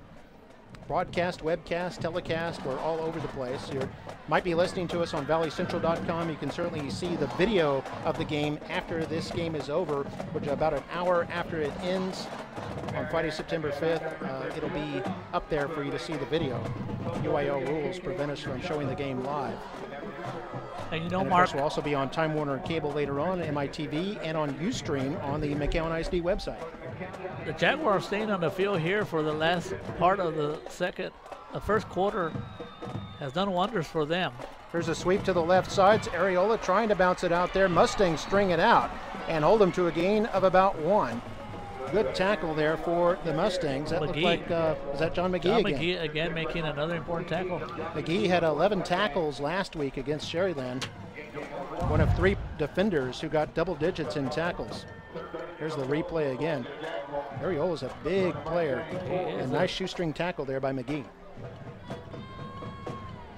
broadcast, webcast, telecast. We're all over the place. You might be listening to us on valleycentral.com. You can certainly see the video of the game after this game is over, which is about an hour after it ends on Friday, September 5th. It'll be up there for you to see the video. UIL rules prevent us from showing the game live. and you know, And of Mark, course, we'll also be on Time Warner Cable later on, MITV, and on Ustream on the McAllen ISD website. the Jaguars staying on the field here for the last part of the first quarter has done wonders for them. Here's a sweep to the left side. It's Areola trying to bounce it out there. Mustangs string it out and hold them to a gain of about 1. Good tackle there for the Mustangs. That looked like, is that John McGee John again? McGee again making another important tackle. McGee had 11 tackles last week against Sherryland. One of 3 defenders who got double digits in tackles. Here's the replay again. Areola's a big player. A nice shoestring tackle there by McGee.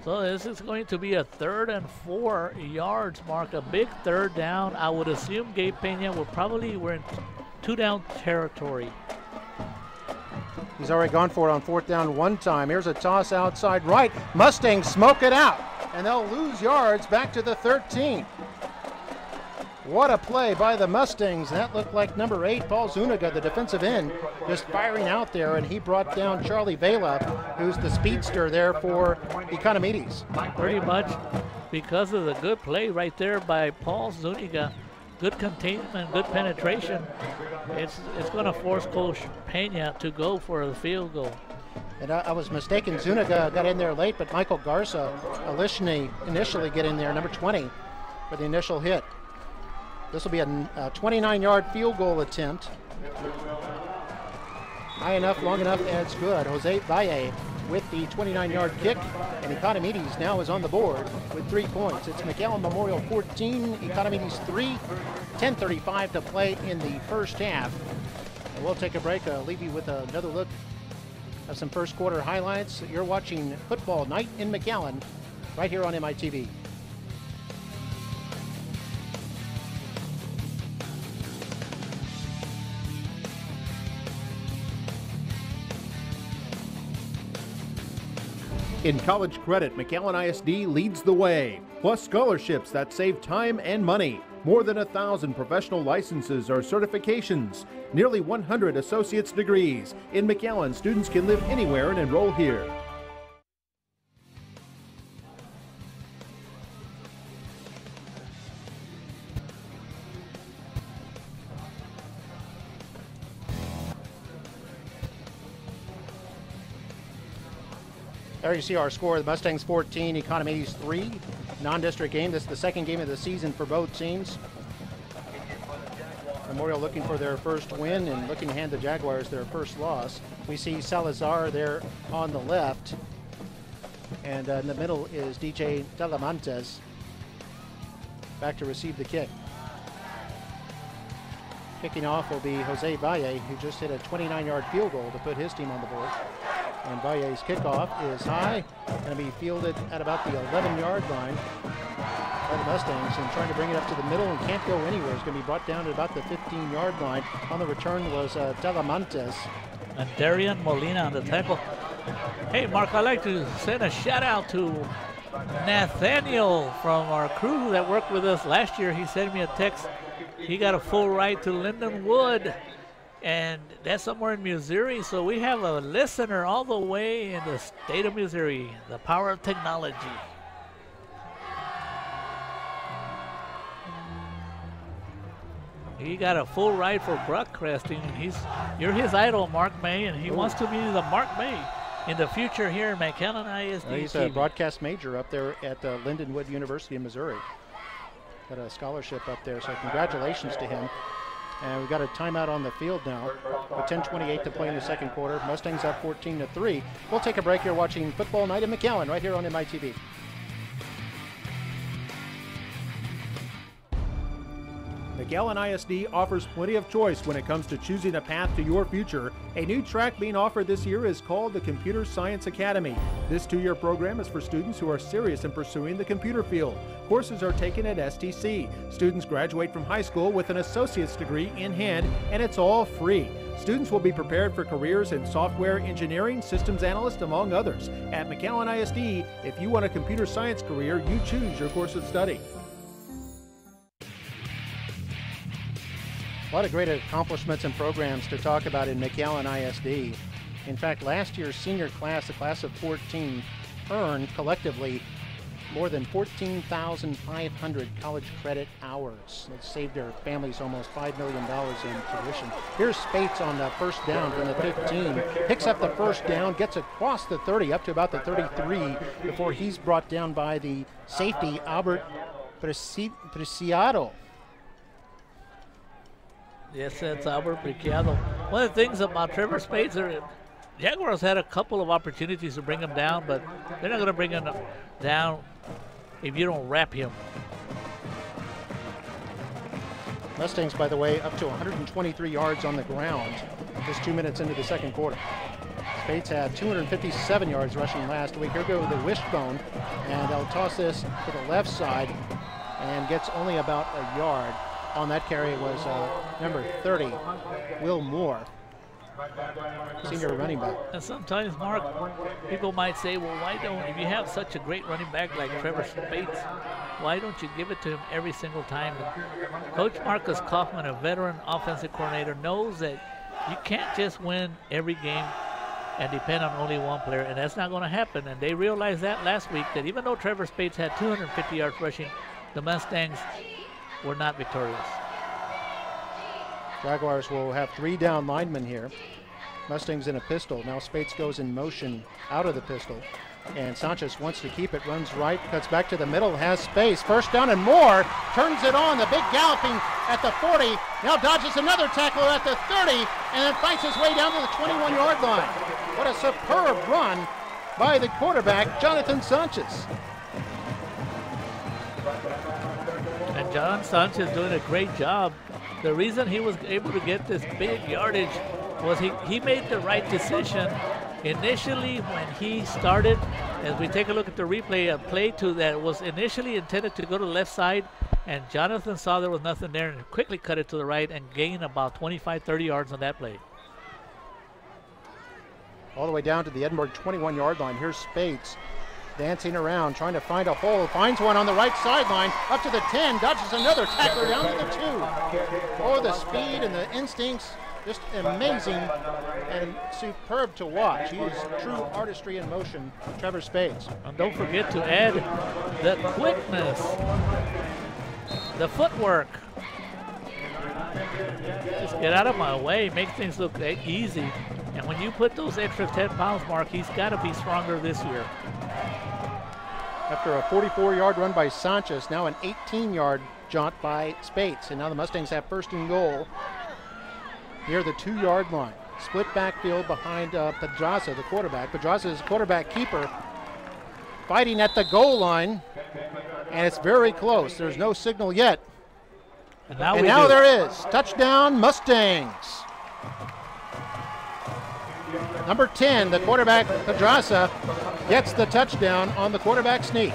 So this is going to be a 3rd and 4 yards, Mark. A big third down. I would assume Gabe Pena we're in 2-down territory. He's already gone for it on 4th down one time. Here's a toss outside right. Mustangs smoke it out, and they'll lose yards back to the 13. What a play by the Mustangs. That looked like number 8, Paul Zuniga, the defensive end, just firing out there, and he brought down Charlie Vela, who's the speedster there for Economedes. Pretty much because of the good play right there by Paul Zuniga. Good containment, good penetration. It's going to force Coach Pena to go for the field goal. And I was mistaken. Zuniga got in there late, but Michael Garza initially get in there, number 20, for the initial hit. This will be a 29-yard field goal attempt. High enough, long enough, and it's good. Jose Valle with the 29-yard kick, and Economedes now is on the board with 3 points. It's McAllen Memorial 14, Economedes 3, 10:35 to play in the first half. And we'll take a break. I'll leave you with another look at some first quarter highlights. You're watching Football Night in McAllen right here on MITV. In college credit, McAllen ISD leads the way, plus scholarships that save time and money. More than 1,000 professional licenses or certifications, nearly 100 associate's degrees. In McAllen, students can live anywhere and enroll here. There you see our score. The Mustangs 14, Economedes 3. Non-district game. This is the second game of the season for both teams. Memorial looking for their first win and looking to hand the Jaguars their first loss. We see Salazar there on the left. And in the middle is DJ Talamantes back to receive the kick. Kicking off will be Jose Valle, who just hit a 29-yard field goal to put his team on the board. And Valle's kickoff is high, going to be fielded at about the 11-yard line by the Mustangs, and trying to bring it up to the middle and can't go anywhere. It's going to be brought down at about the 15-yard line. On the return was Talamantes. And Darian Molina on the tackle. Hey, Mark, I'd like to send a shout out to Nathaniel from our crew that worked with us last year. He sent me a text. He got a full ride to Lindenwood, and that's somewhere in Missouri. So we have a listener all the way in the state of Missouri. The power of technology. He got a full ride for brook cresting, and you're his idol, Mark May, and he wants to be the Mark May in the future here in McAllen ISD. He's a broadcast major up there at Lindenwood University in Missouri. Got a scholarship up there, so congratulations to him. And we've got a timeout on the field now with 10:28 to play in the second quarter. Mustangs up 14-3. We'll take a break here watching Football Night in McAllen right here on MITV. McAllen ISD offers plenty of choice when it comes to choosing a path to your future. A new track being offered this year is called the Computer Science Academy. This 2-year program is for students who are serious in pursuing the computer field. Courses are taken at STC. Students graduate from high school with an associate's degree in hand, and it's all free. Students will be prepared for careers in software engineering, systems analyst, among others. At McAllen ISD, if you want a computer science career, you choose your course of study. A lot of great accomplishments and programs to talk about in McAllen ISD. In fact, last year's senior class, the class of 14, earned collectively more than 14,500 college credit hours. That saved their families almost $5 million in tuition. Here's Spates on the first down from the 15. Picks up the first down, gets across the 30 up to about the 33 before he's brought down by the safety, Albert Preciado. Yes, that's Albert Preciado. One of the things about Trevor Spates, Jaguars had a couple of opportunities to bring him down, but they're not going to bring him down if you don't wrap him. Mustangs, by the way, up to 123 yards on the ground just 2 minutes into the second quarter. Spates had 257 yards rushing last week. Here go the wishbone, and they'll toss this to the left side and gets only about a yard. On that carry was number 30, Will Moore, senior running back. And sometimes, Mark, people might say, well, why don't, if you have such a great running back like Trevor Spates, why don't you give it to him every single time? And Coach Marcus Kaufman, a veteran offensive coordinator, knows that you can't just win every game and depend on only one player, and that's not going to happen. And they realized that last week, that even though Trevor Spates had 250 yards rushing, the Mustangs were not victorious. Jaguars will have 3 down linemen here. Mustangs in a pistol. Now Spates goes in motion out of the pistol. And Sanchez wants to keep it, runs right, cuts back to the middle, has space. First down and more, turns it on. The big galloping at the 40. Now dodges another tackle at the 30 and then fights his way down to the 21-yard line. What a superb run by the quarterback, Jonathan Sanchez. And John Sanchez doing a great job. The reason he was able to get this big yardage was he made the right decision initially when he started. As we take a look at the replay, a play that was initially intended to go to the left side, and Jonathan saw there was nothing there and quickly cut it to the right and gained about 25-30 yards on that play. all the way down to the Edinburgh 21-yard line. Here's Spates dancing around, trying to find a hole. Finds one on the right sideline, up to the 10, dodges another tackler down to the 2. Oh, the speed and the instincts, just amazing and superb to watch. He is true artistry in motion, Trevor Spates. And don't forget to add the quickness, the footwork. Just get out of my way, make things look easy. And when you put those extra 10 pounds, Mark, he's got to be stronger this year. After a 44-yard run by Sanchez, now an 18-yard jaunt by Spates. And now the Mustangs have first and goal near the 2-yard line. Split backfield behind Pedraza, the quarterback. Pedraza is quarterback keeper, fighting at the goal line, and it's very close. There's no signal yet. And now there is. Touchdown, Mustangs. Number 10, the quarterback, Pedraza, gets the touchdown on the quarterback sneak.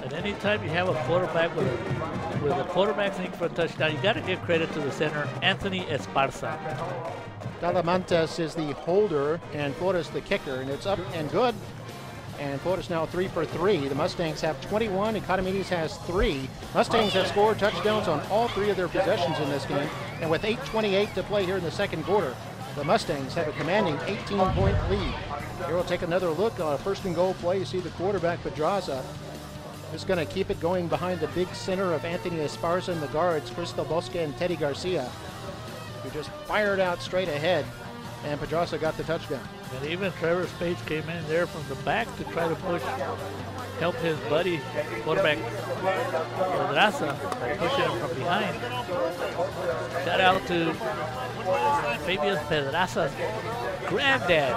And anytime you have a quarterback with a quarterback sneak for a touchdown, you got to give credit to the center, Anthony Esparza. Talamantes is the holder and Flores the kicker, and it's up and good. And Flores now 3 for 3. The Mustangs have 21. Economedes has 3. Mustangs have scored touchdowns on all 3 of their possessions in this game. And with 8:28 to play here in the second quarter, the Mustangs have a commanding 18-point lead. Here we'll take another look on a first and goal play. You see the quarterback, Pedraza, is going to keep it going behind the big center of Anthony Esparza and the guards, Crystal Bosque and Teddy Garcia, who just fired out straight ahead, and Pedraza got the touchdown. And even Trevor Spates came in there from the back to try to help his buddy, quarterback Pedraza, by pushing him from behind. Shout out to Fabian Pedraza's granddad,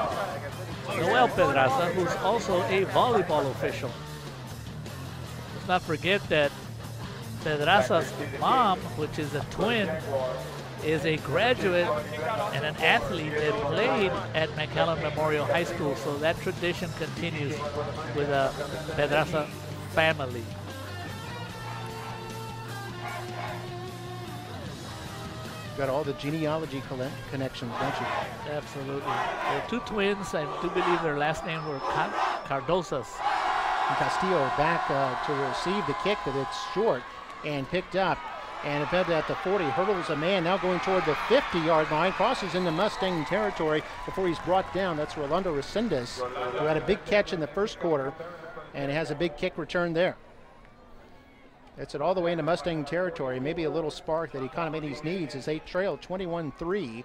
Noel Pedraza, who's also a volleyball official. Let's not forget that Pedraza's mom, which is a twin, is a graduate and an athlete that played at McAllen Memorial High School, so that tradition continues with the Pedraza family. Got all the genealogy connections, don't you? Absolutely. There are 2 twins. I do believe their last name were Cardosas. And Castillo back to receive the kick, but it's short and picked up. And it at the 40, hurdles a man, now going toward the 50-yard line, crosses into Mustang territory before he's brought down. That's Rolando Resendez, who had a big catch in the first quarter, and has a big kick return there. That's it all the way into Mustang territory. Maybe a little spark that Economedes needs as they trail 21-3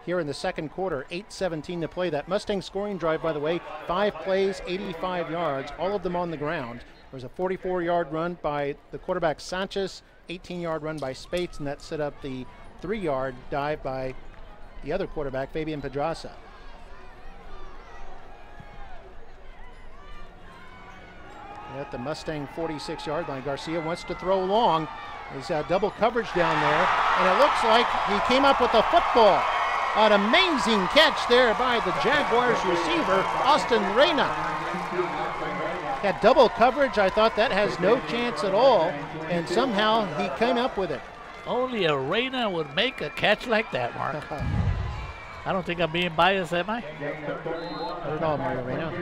here in the second quarter. 8:17 to play. That Mustang scoring drive, by the way, 5 plays, 85 yards, all of them on the ground. There was a 44-yard run by the quarterback Sanchez, 18-yard run by Spates, and that set up the 3-yard dive by the other quarterback, Fabian Pedraza. At the Mustang 46-yard line, Garcia wants to throw long. There's double coverage down there, and it looks like he came up with a football. An amazing catch there by the Jaguars receiver, Austin Reyna. Had double coverage. I thought that has no chance at all, and somehow he came up with it. Only a Reyna would make a catch like that, Mark. I don't think I'm being biased, am I? Not at all, Mario Reyna.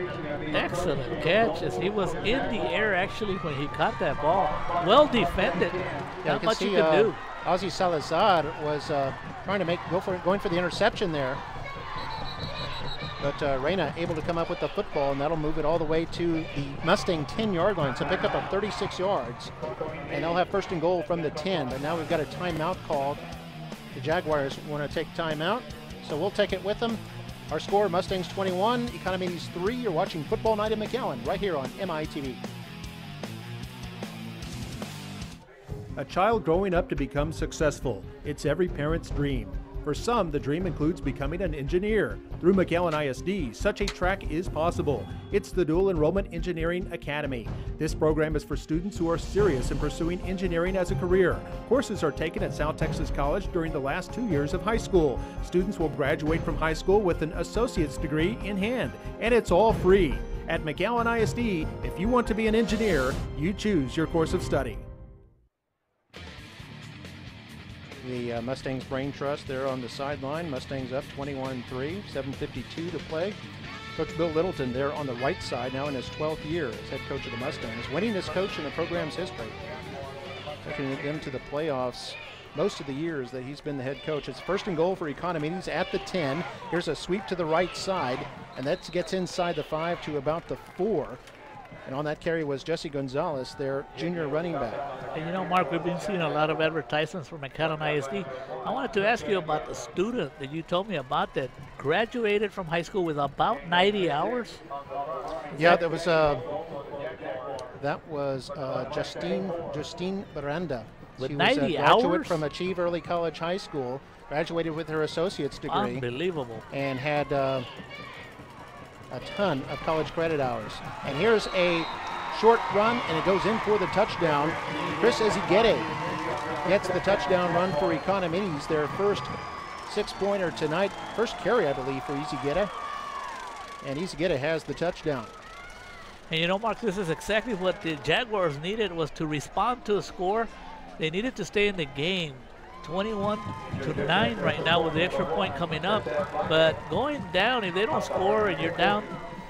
Excellent catch, as he was in the air actually when he caught that ball. Well defended. Yeah, Not much you can do. Ozzy Salazar was trying to going for the interception there. But Reyna able to come up with the football, and that'll move it all the way to the Mustang 10-yard line. So pick up of 36 yards, and they'll have first and goal from the 10. But now we've got a timeout called. The Jaguars want to take timeout, so we'll take it with them. Our score, Mustangs 21, Economedes 3. You're watching Football Night in McAllen right here on MITV. A child growing up to become successful. It's every parent's dream. For some, the dream includes becoming an engineer. Through McAllen ISD, such a track is possible. It's the Dual Enrollment Engineering Academy. This program is for students who are serious in pursuing engineering as a career. Courses are taken at South Texas College during the last 2 years of high school. Students will graduate from high school with an associate's degree in hand, and it's all free. At McAllen ISD, if you want to be an engineer, you choose your course of study. The Mustangs Brain Trust there on the sideline. Mustangs up 21-3, 7:52 to play. Coach Bill Littleton there on the right side, now in his 12th year as head coach of the Mustangs, winningest coach in the program's history. Taking them to the playoffs most of the years that he's been the head coach. It's first and goal for Economedes at the 10. Here's a sweep to the right side, and that gets inside the 5 to about the 4. And on that carry was Jesse Gonzalez, their junior running back. And you know, Mark, we've been seeing a lot of advertisements for McAllen ISD. I wanted to ask you about the student that you told me about that graduated from high school with about 90 hours. Yeah, that was Justine Baranda. With She 90 was a graduate hours? from Achieve Early College High School, graduated with her associate's degree, Unbelievable. and had a ton of college credit hours. And here's a short run, and it goes in for the touchdown. Chris Eziguete gets the touchdown run for Economedes, their first 6-pointer tonight. First carry, I believe, for Eziguete. And Eziguete has the touchdown. And you know, Mark, this is exactly what the Jaguars needed, was to respond to a score. They needed to stay in the game. 21-9 right now with the extra point coming up. But going down, if they don't score and you're down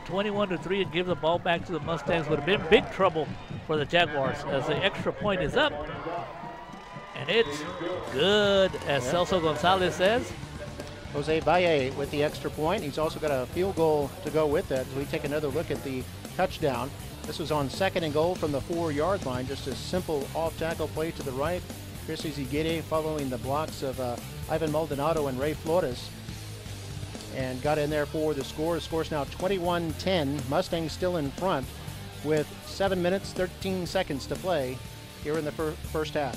21-3 and give the ball back to the Mustangs, would have been big trouble for the Jaguars as the extra point is up. And it's good, as Celso Gonzalez says. Jose Valle with the extra point. He's also got a field goal to go with that. As we take another look at the touchdown. This was on 2nd and goal from the 4-yard line. Just a simple off-tackle play to the right. Chris Eziguete following the blocks of Ivan Maldonado and Ray Flores, and got in there for the score. The score's now 21-10. Mustangs still in front with 7 minutes, 13 seconds to play here in the first half.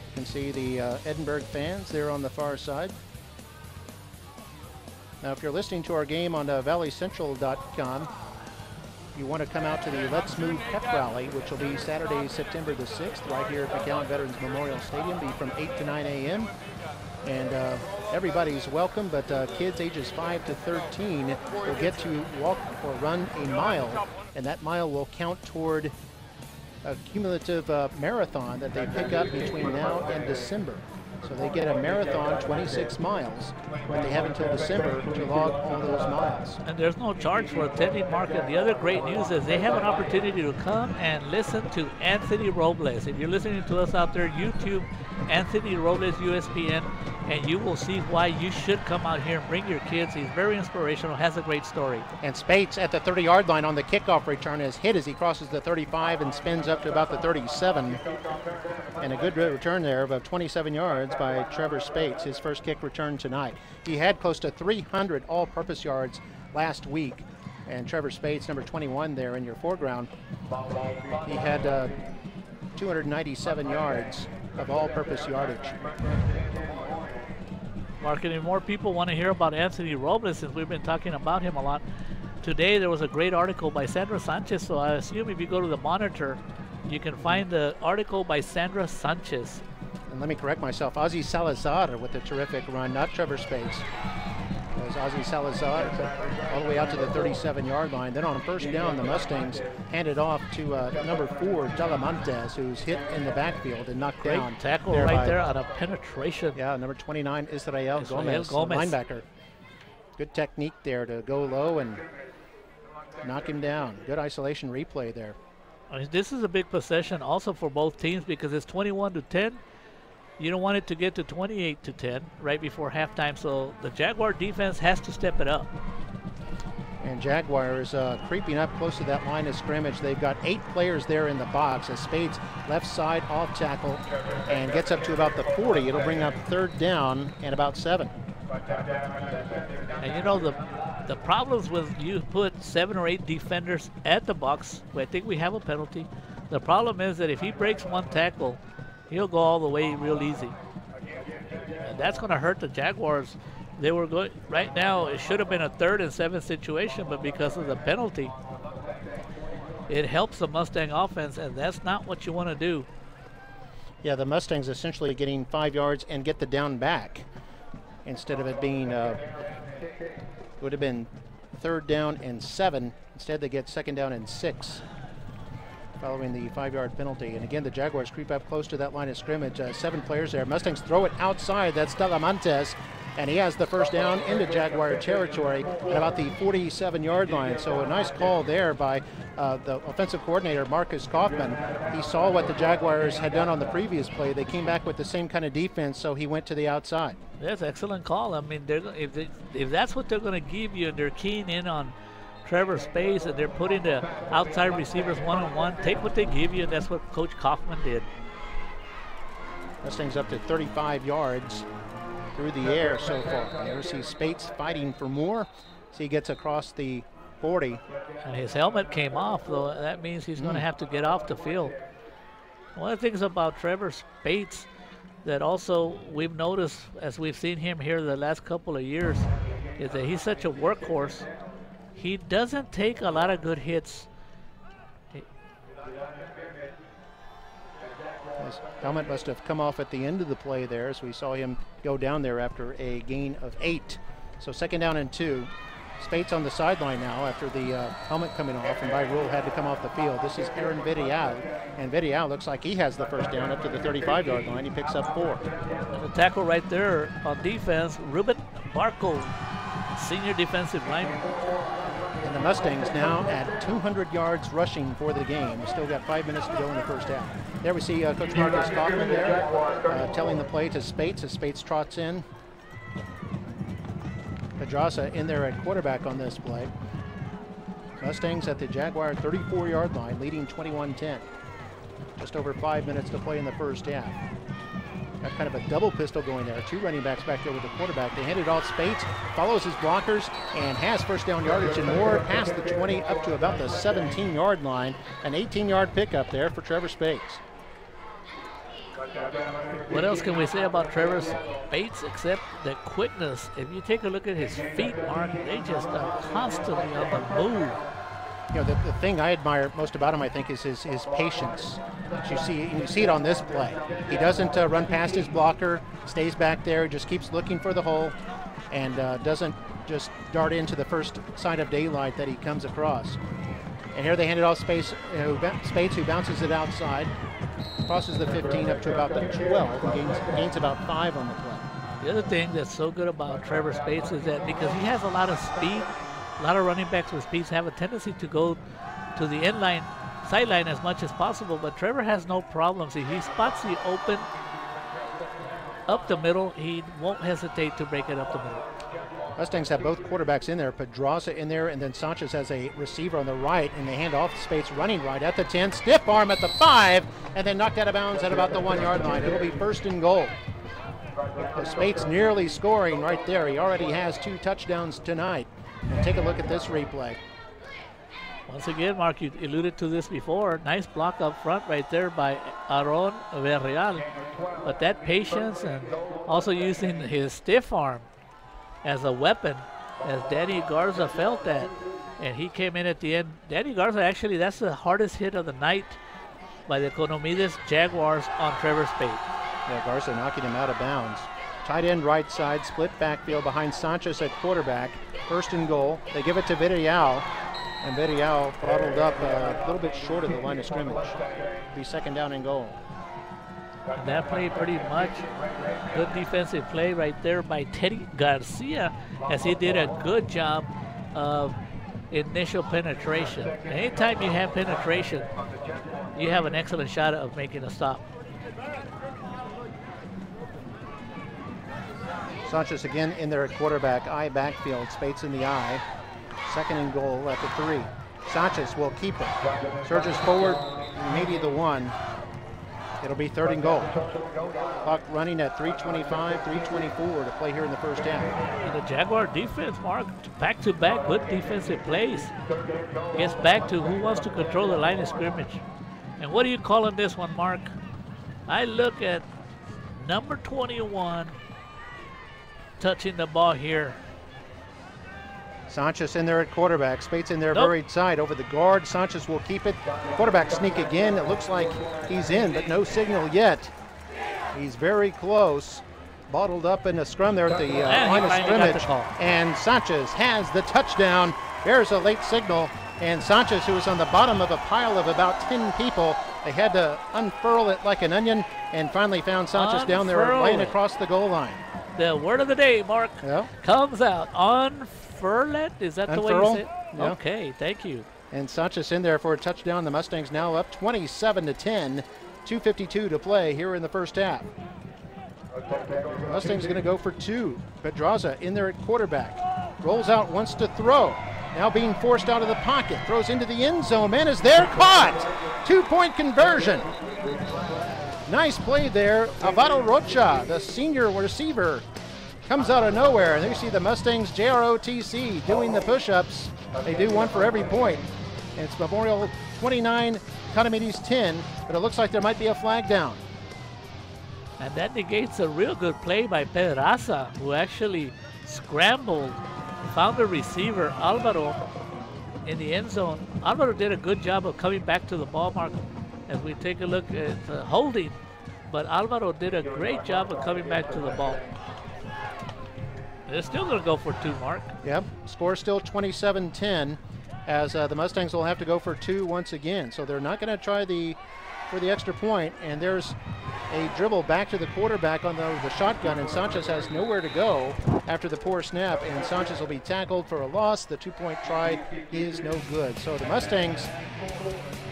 You can see the Edinburgh fans there on the far side. Now, if you're listening to our game on valleycentral.com, you want to come out to the Let's Move Pep Rally, which will be Saturday, September the 6th, right here at McAllen Veterans Memorial Stadium, be from 8 to 9 a.m. And everybody's welcome, but kids ages 5 to 13 will get to walk or run a mile, and that mile will count toward a cumulative marathon that they pick up between now and December. So they get a marathon, 26 miles, but they have until December to log all those miles. And there's no charge for attending, Mark. And the other great news is they have an opportunity to come and listen to Anthony Robles. If you're listening to us out there, YouTube Anthony Robles USPN, and you will see why you should come out here and bring your kids. He's very inspirational, has a great story. And Spates at the 30-yard line on the kickoff return is hit as he crosses the 35 and spins up to about the 37. And a good return there of 27 yards by Trevor Spates, his first kick return tonight. He had close to 300 all-purpose yards last week. And Trevor Spates, number 21 there in your foreground, he had 297 yards of all-purpose yardage. Mark, and if more people want to hear about Anthony Robles, since we've been talking about him a lot, today there was a great article by Sandra Sanchez, so I assume if you go to the Monitor, you can find the article by Sandra Sanchez. And let me correct myself, Ozzie Salazar with a terrific run, not Trevor Spates. It was Ozzie Salazar all the way out to the 37-yard line. Then on first down, the Mustangs handed off to number 4, Delamontes, who's hit in the backfield and knocked down. Great tackle right there on a penetration. Yeah, number 29, Israel Gomez, linebacker. Good technique there to go low and knock him down. Good isolation replay there. This is a big possession also for both teams because it's 21-10. You don't want it to get to 28-10 right before halftime, so the Jaguar defense has to step it up. And Jaguars creeping up close to that line of scrimmage. They've got 8 players there in the box. As Spades left side off tackle and gets up to about the 40. It'll bring up 3rd down and about 7. And you know, the problems with you put 7 or 8 defenders at the box, I think we have a penalty. The problem is that if he breaks one tackle, he'll go all the way real easy. And that's going to hurt the Jaguars. They were going, right now, it should have been a 3rd and 7 situation, but because of the penalty, it helps the Mustang offense, and that's not what you want to do. Yeah, the Mustangs essentially getting 5 yards and get the down back. instead of it being, it would have been 3rd down and 7. Instead, they get 2nd down and 6 following the 5-yard penalty. And again, the Jaguars creep up close to that line of scrimmage. 7 players there. Mustangs throw it outside. That's Talamantes. And he has the 1st down into Jaguar territory at about the 47-yard line. So a nice call there by the offensive coordinator, Marcus Kaufman. He saw what the Jaguars had done on the previous play. They came back with the same kind of defense, so he went to the outside. That's an excellent call. I mean, if that's what they're going to give you and they're keying in on Trevor Space and they're putting the outside receivers one-on-one, take what they give you, and that's what Coach Kaufman did. Mustangs up to 35 yards through the air so far. There we see Spates fighting for more. So he gets across the 40. And his helmet came off, though. That means he's going to have to get off the field. One of the things about Trevor Spates that also we've noticed as we've seen him here the last couple of years is that he's such a workhorse. He doesn't take a lot of good hits. His helmet must have come off at the end of the play there, as we saw him go down there after a gain of 8. So 2nd down and 2. Spates on the sideline now after the helmet coming off, and by rule had to come off the field. This is Aaron Vidial, and Vidial looks like he has the 1st down up to the 35-yard line. He picks up 4. And the tackle right there on defense, Ruben Barco, senior defensive lineman. And the Mustangs now at 200 yards rushing for the game. Still got 5 minutes to go in the first half. There we see Coach Marcus Kaufman there telling the play to Spates as Spates trots in. Pedraza in there at quarterback on this play. Mustangs at the Jaguar 34-yard line, leading 21-10. Just over 5 minutes to play in the first half. Got kind of a double pistol going there. 2 running backs back there with the quarterback. They hand it off. Spates follows his blockers and has 1st down yardage and more past the 20 up to about the 17-yard line. An 18-yard pickup there for Trevor Spates. What else can we say about Trevor Spates except the quickness? If you take a look at his feet, Mark, they just are constantly on the move. You know, the thing I admire most about him, I think, is his patience. You see it on this play. He doesn't run past his blocker, stays back there, just keeps looking for the hole, and doesn't just dart into the first sign of daylight that he comes across. And here they hand it off Spates, who bounces it outside, crosses the 15 up to about the 12, and gains about 5 on the play. The other thing that's so good about Trevor Spates is that because he has a lot of speed, a lot of running backs with speeds have a tendency to go to the end line, sideline as much as possible, but Trevor has no problems. If he spots the open up the middle, he won't hesitate to break it up the middle. Mustangs have both quarterbacks in there, Pedraza in there, and then Sanchez has a receiver on the right, and they hand off to Spates running right at the 10, stiff arm at the 5, and then knocked out of bounds at about the 1-yard line. It'll be 1st and goal. So Spates nearly scoring right there. He already has 2 touchdowns tonight. And take a look at this replay. Once again, Mark, you alluded to this before. Nice block up front right there by Aaron Villarreal. But that patience and also using his stiff arm as a weapon, as Danny Garza felt that. And he came in at the end. Danny Garza, actually, that's the hardest hit of the night by the Economedes Jaguars on Trevor Spates. Yeah, Garza knocking him out of bounds. Tight end right side, split backfield behind Sanchez at quarterback. 1st and goal. They give it to Vidial, and Vidial throttled up a little bit short of the line of scrimmage. Be 2nd down and goal. And that play pretty much good defensive play right there by Teddy Garcia, as he did a good job of initial penetration. Anytime you have penetration, you have an excellent shot of making a stop. Sanchez again in there at quarterback, I backfield, Spates in the I. 2nd and goal at the 3. Sanchez will keep it. Surges forward, maybe the 1. It'll be 3rd and goal. Clock running at 3:25, 3:24 to play here in the first half. And the Jaguar defense, Mark, back-to-back good defensive plays. Gets back to who wants to control the line of scrimmage. And what do you call on this one, Mark? I look at number 21 touching the ball here. Sanchez in there at quarterback. Spates in there very side over the guard. Sanchez will keep it. Quarterback sneak again. It looks like he's in, but no signal yet. He's very close. bottled up in a scrum there at the And line he of finally got the scrimmage. call. And Sanchez has the touchdown. There's a late signal. And Sanchez, who was on the bottom of a pile of about 10 people, they had to unfurl it like an onion and finally found Sanchez down there Unfurl laying it. across the goal line. The word of the day, Mark, Yeah. comes out. Unfurl it? Is that the way you Unfurl? say it? Yeah. Okay, thank you. And Sanchez in there for a touchdown. The Mustangs now up 27-10. 2:52 to play here in the first half. Mustangs going to go for two. Pedraza in there at quarterback. Rolls out, wants to throw. Now being forced out of the pocket. Throws into the end zone. Man is there, caught. 2-point conversion. Nice play there. Alvaro Rocha, the senior receiver, comes out of nowhere. And there you see the Mustangs JROTC doing the push-ups. They do one for every point. And it's Memorial 29, Economedes 10, but it looks like there might be a flag down. And that negates a real good play by Pedraza, who actually scrambled, found the receiver, Alvaro, in the end zone. Alvaro did a good job of coming back to the ball, Mark, as we take a look at holding. But Alvaro did a great job of coming back to the ball. They're still going to go for two, Mark. Yep, score still 27-10, as the Mustangs will have to go for two once again. So they're not going to try for the extra point, and there's a dribble back to the quarterback on the shotgun, and Sanchez has nowhere to go after the poor snap, and Sanchez will be tackled for a loss. The 2-point try is no good. So the Mustangs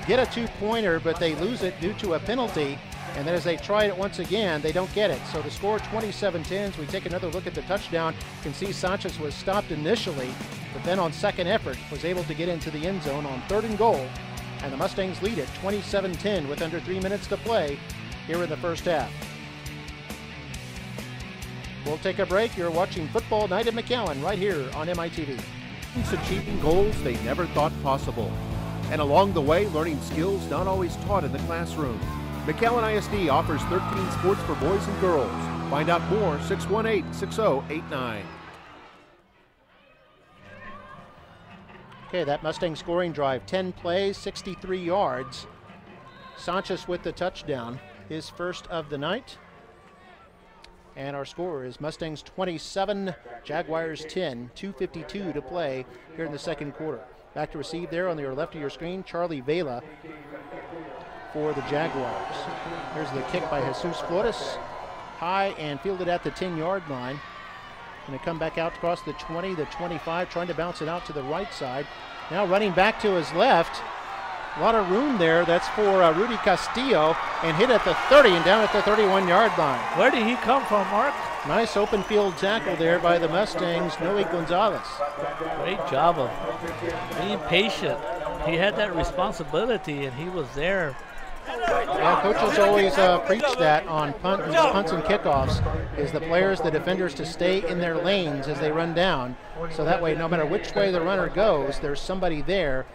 get a 2-pointer, but they lose it due to a penalty, and then as they try it once again, they don't get it. So the score 27-10. As we take another look at the touchdown, you can see Sanchez was stopped initially, but then on second effort was able to get into the end zone on 3rd and goal, and the Mustangs lead it 27-10 with under 3 minutes to play here in the first half. We'll take a break. You're watching Football Night at McAllen right here on MITV. Achieving goals they never thought possible. And along the way, learning skills not always taught in the classroom. McAllen ISD offers 13 sports for boys and girls. Find out more, 618-6089. Okay, that Mustang scoring drive, 10 plays, 63 yards. Sanchez with the touchdown, his first of the night. And our score is Mustangs 27, Jaguars 10, 2:52 to play here in the second quarter. Back to receive there on your left of your screen, Charlie Vela for the Jaguars. Here's the kick by Jesus Flores, high and fielded at the 10-yard line. Going to come back out across the 20, the 25, trying to bounce it out to the right side. Now running back to his left. A lot of room there. That's for Rudy Castillo, and hit at the 30 and down at the 31-yard line. Where did he come from, Mark? Nice open field tackle there by the Mustangs, Noe Gonzalez. Great job of being patient. He had that responsibility, and he was there. Yeah, coaches always preach that on punts and kickoffs, is the players, the defenders, to stay in their lanes as they run down. So that way, no matter which way the runner goes, there's somebody there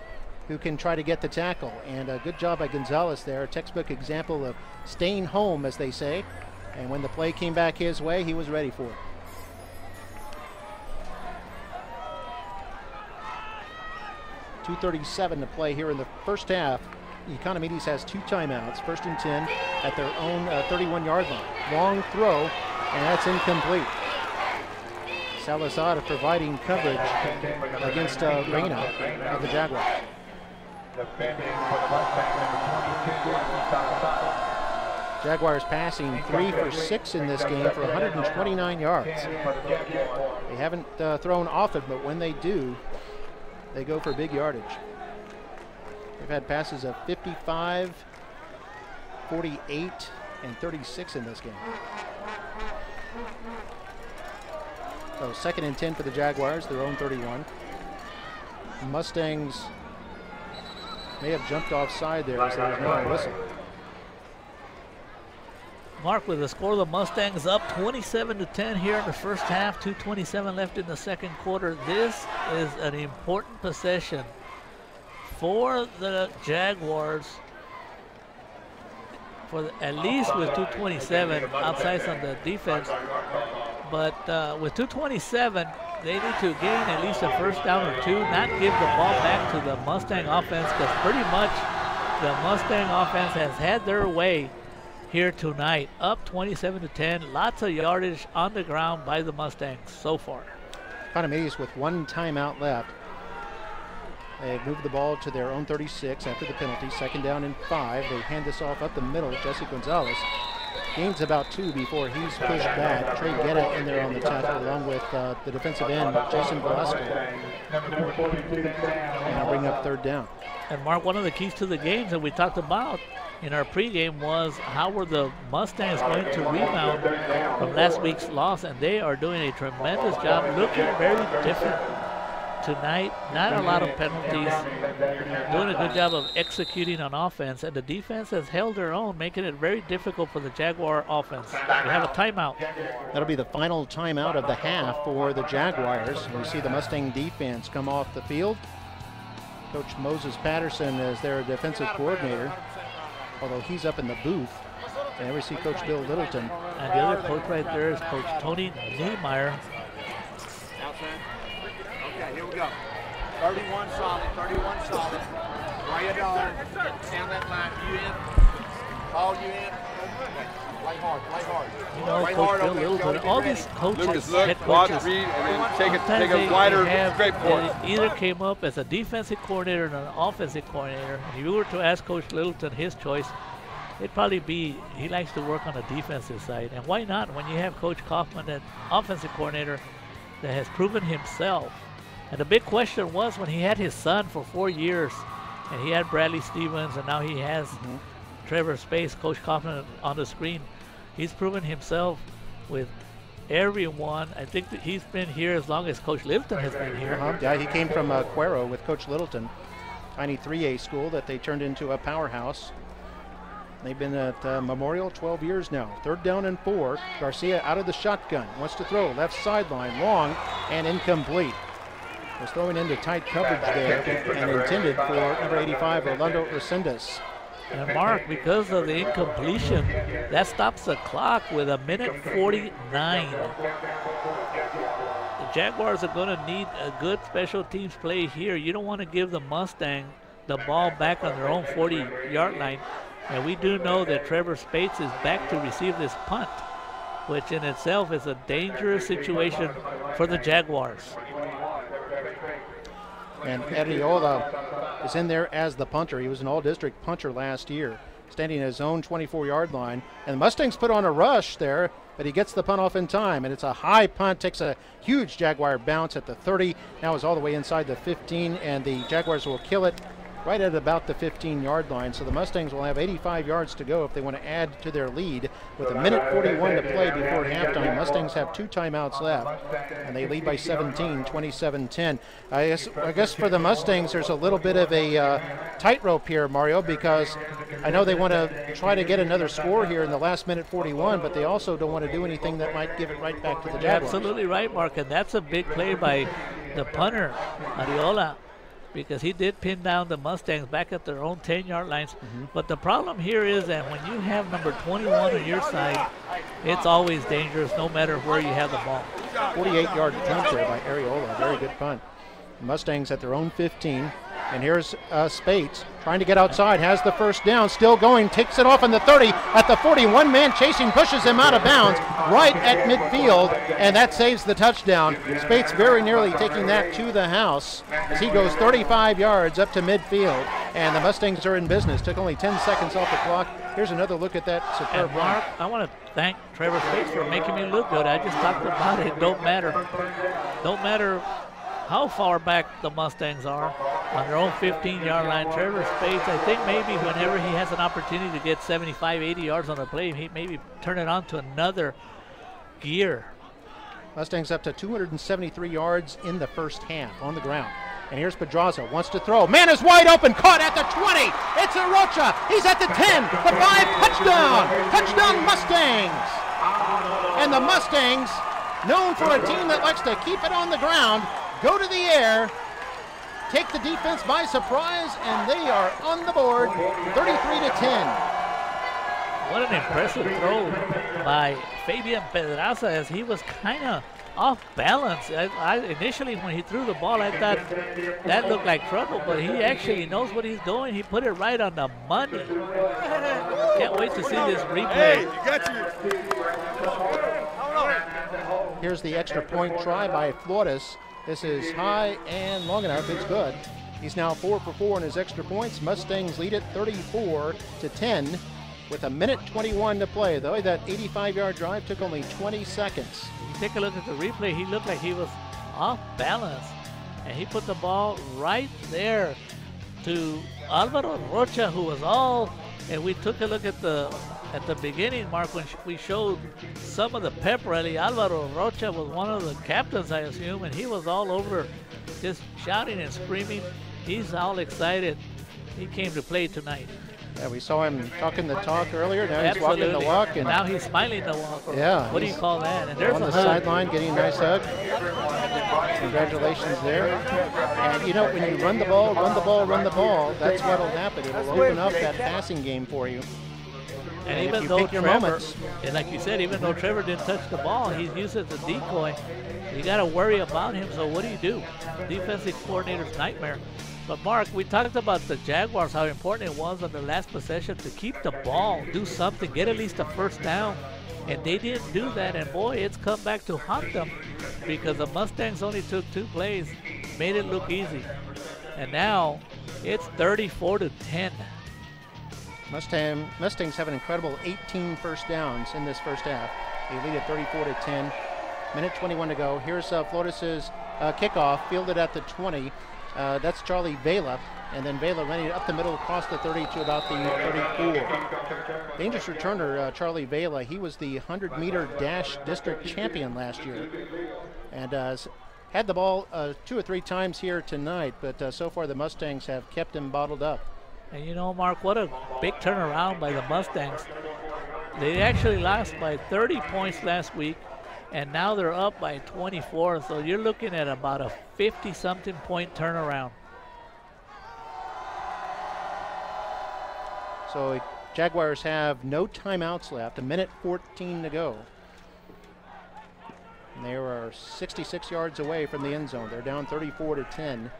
who can try to get the tackle. And a good job by Gonzalez there, a textbook example of staying home, as they say. And when the play came back his way, he was ready for it. .237 to play here in the first half. Economedes has 2 timeouts, 1st and 10 at their own 31-yard line. Long throw, and that's incomplete. Salazar providing coverage against Reyna of the Jaguars. Jaguars passing 3 for 6 in this game for 129 yards. They haven't thrown often, but when they do, they go for big yardage. They've had passes of 55, 48, and 36 in this game. So 2nd and 10 for the Jaguars, their own 31. Mustangs may have jumped offside there as there was no whistle. Mark, with the score, the Mustangs up 27-10 here in the first half, 2:27 left in the second quarter. This is an important possession for the Jaguars, at least with 2:27, outside on the defense. But with 2:27, they need to gain at least a first down or 2, not give the ball back to the Mustang offense, because pretty much the Mustang offense has had their way here tonight. Up 27-10. Lots of yardage on the ground by the Mustangs so far. Economedes with 1 timeout left. They moved the ball to their own 36 after the penalty. 2nd down and 5. They hand this off up the middle. Jesse Gonzalez gains about 2 before he's pushed back. Trey Guetta in there on the tackle along with the defensive end, Jason Velasco. And bring up 3rd down. And Mark, one of the keys to the games that we talked about in our pregame was how were the Mustangs going to rebound from last week's loss, and they are doing a tremendous job, looking very different tonight. Not a lot of penalties, doing a good job of executing on offense, and the defense has held their own, making it very difficult for the Jaguar offense. We have a timeout. That'll be the final timeout of the half for the Jaguars. We see the Mustang defense come off the field. Coach Moses Patterson is their defensive coordinator, although he's up in the booth. And there we see Coach Bill Littleton. And the other coach right there is Coach Tony Niemeyer. Okay, here we go. 31 solid, 31 solid. Why you down that line, you in. Call you in. Play hard, play hard. You know, play Coach hard Bill over Littleton, there. all these coaches, Lucas, head look, watch, coaches, read, and then take sometimes a wider they straight for it. either came up as a defensive coordinator and an offensive coordinator. If you were to ask Coach Littleton his choice, it'd probably be he likes to work on the defensive side. And why not when you have Coach Kaufman, an offensive coordinator that has proven himself. And the big question was when he had his son for 4 years, and he had Bradley Stevens, and now he has Trevor Space, Coach Kaufman on the screen. He's proven himself with everyone. I think that he's been here as long as Coach Littleton has been here. Yeah, he came from Cuero with Coach Littleton. Tiny 3A school that they turned into a powerhouse. They've been at Memorial 12 years now. 3rd down and 4. Garcia out of the shotgun. Wants to throw. Left sideline. Long and incomplete. Was throwing into tight coverage there and intended for number 85, Orlando Resendez. And Mark, because of the incompletion, that stops the clock with 1:49. The Jaguars are going to need a good special teams play here. You don't want to give the Mustang the ball back on their own 40-yard line. And we do know that Trevor Spates is back to receive this punt, which in itself is a dangerous situation for the Jaguars. And Arreola is in there as the punter. He was an all-district punter last year, standing at his own 24-yard line. And the Mustangs put on a rush there, but he gets the punt off in time. And it's a high punt, takes a huge Jaguar bounce at the 30. Now is all the way inside the 15, and the Jaguars will kill it right at about the 15-yard line. So the Mustangs will have 85 yards to go if they want to add to their lead with 1:41 to play before halftime. Mustangs have 2 timeouts left, and they lead by 17, 27-10. I guess for the Mustangs, there's a little bit of a tightrope here, Mario, because I know they want to try to get another score here in the last minute 41, but they also don't want to do anything that might give it right back to the Jaguars. Absolutely right, Mark, and that's a big play by the punter, Arreola, because he did pin down the Mustangs back at their own 10-yard lines. But the problem here is that when you have number 21 on your side, it's always dangerous no matter where you have the ball. 48-yard punt there by Arreola. Very good punt. The Mustangs at their own 15. And here's Spates trying to get outside, has the first down, still going, takes it off on the 30, at the 40, one man chasing, pushes him out of bounds, right at midfield, and that saves the touchdown. Spates very nearly taking that to the house as he goes 35 yards up to midfield, and the Mustangs are in business. Took only 10 seconds off the clock. Here's another look at that superb And Mark, I want to thank Trevor Spates for making me look good. I just talked about it. Don't matter how far back the Mustangs are on their own 15-yard line. Trevor Spates, I think maybe whenever he has an opportunity to get 75, 80 yards on a play, he maybe turn it on to another gear. Mustangs up to 273 yards in the first half on the ground. And here's Pedraza, wants to throw. Man is wide open, caught at the 20. It's Arocha. He's at the 10, the 5, touchdown. Touchdown Mustangs. And the Mustangs, known for a team that likes to keep it on the ground, go to the air, take the defense by surprise, and they are on the board, 33-10. What an impressive throw by Fabian Pedraza as he was kind of off balance. Initially, when he threw the ball, I thought that looked like trouble, but he actually knows what he's doing. He put it right on the money. Can't wait to see this replay. Here's the extra point try by Flores. This is high and long enough. It's good. He's now 4 for 4 in his extra points. Mustangs lead it 34-10 with 1:21 to play. Though that 85-yard drive took only 20 seconds. Take a look at the replay. He looked like he was off balance, and he put the ball right there to Alvaro Rocha, who was all. And we took a look at the beginning, Mark, when we showed some of the pep rally. Alvaro Rocha was one of the captains, I assume, and he was all over, just shouting and screaming. He's all excited. He came to play tonight. Yeah, we saw him talking the talk earlier. Now Absolutely. he's walking the walk. And now he's smiling the walk. Yeah. What do you call that? And there's on a the hug. sideline getting a nice hug. Congratulations there. And you know, when you run the ball, that's what'll happen. It'll open up that passing game for you. And even though Trevor, and like you said, even though Trevor didn't touch the ball, he's used as a decoy. You got to worry about him. So what do? Defensive coordinator's nightmare. But Mark, we talked about the Jaguars, how important it was on the last possession to keep the ball, do something, get at least a first down. And they didn't do that. And boy, it's come back to haunt them because the Mustangs only took 2 plays, made it look easy. And now it's 34-10. Mustangs have an incredible 18 first downs in this first half. They lead at 34-10. 1:21 to go. Here's Flores' kickoff, fielded at the 20. That's Charlie Vela, and then Vela running it up the middle across the 30 to about the 34. Dangerous returner, Charlie Vela. He was the 100-meter dash district champion last year, and had the ball 2 or 3 times here tonight, but so far the Mustangs have kept him bottled up. And you know, Mark, what a big turnaround by the Mustangs. They actually lost by 30 points last week, and now they're up by 24. So you're looking at about a 50-something point turnaround. So Jaguars have no timeouts left, 1:14 to go. And they are 66 yards away from the end zone. They're down 34-10.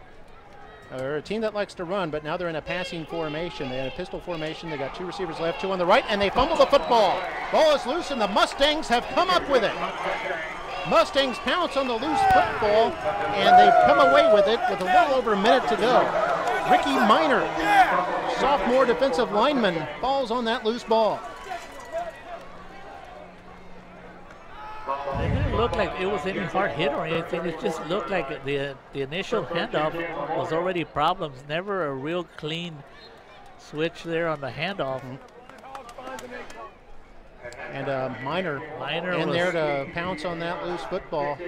They're a team that likes to run, but now they're in a passing formation. They had a pistol formation. They got 2 receivers left, 2 on the right, and they fumble the football. Ball is loose, and the Mustangs have come up with it. Mustangs pounce on the loose football, and they've come away with it with a little over a minute to go. Ricky Miner, sophomore defensive lineman, falls on that loose ball. It didn't look like it was any hard hit or anything. It just looked like the initial handoff was already problems. Never a real clean switch there on the handoff. And Miner in there to pounce on that loose football.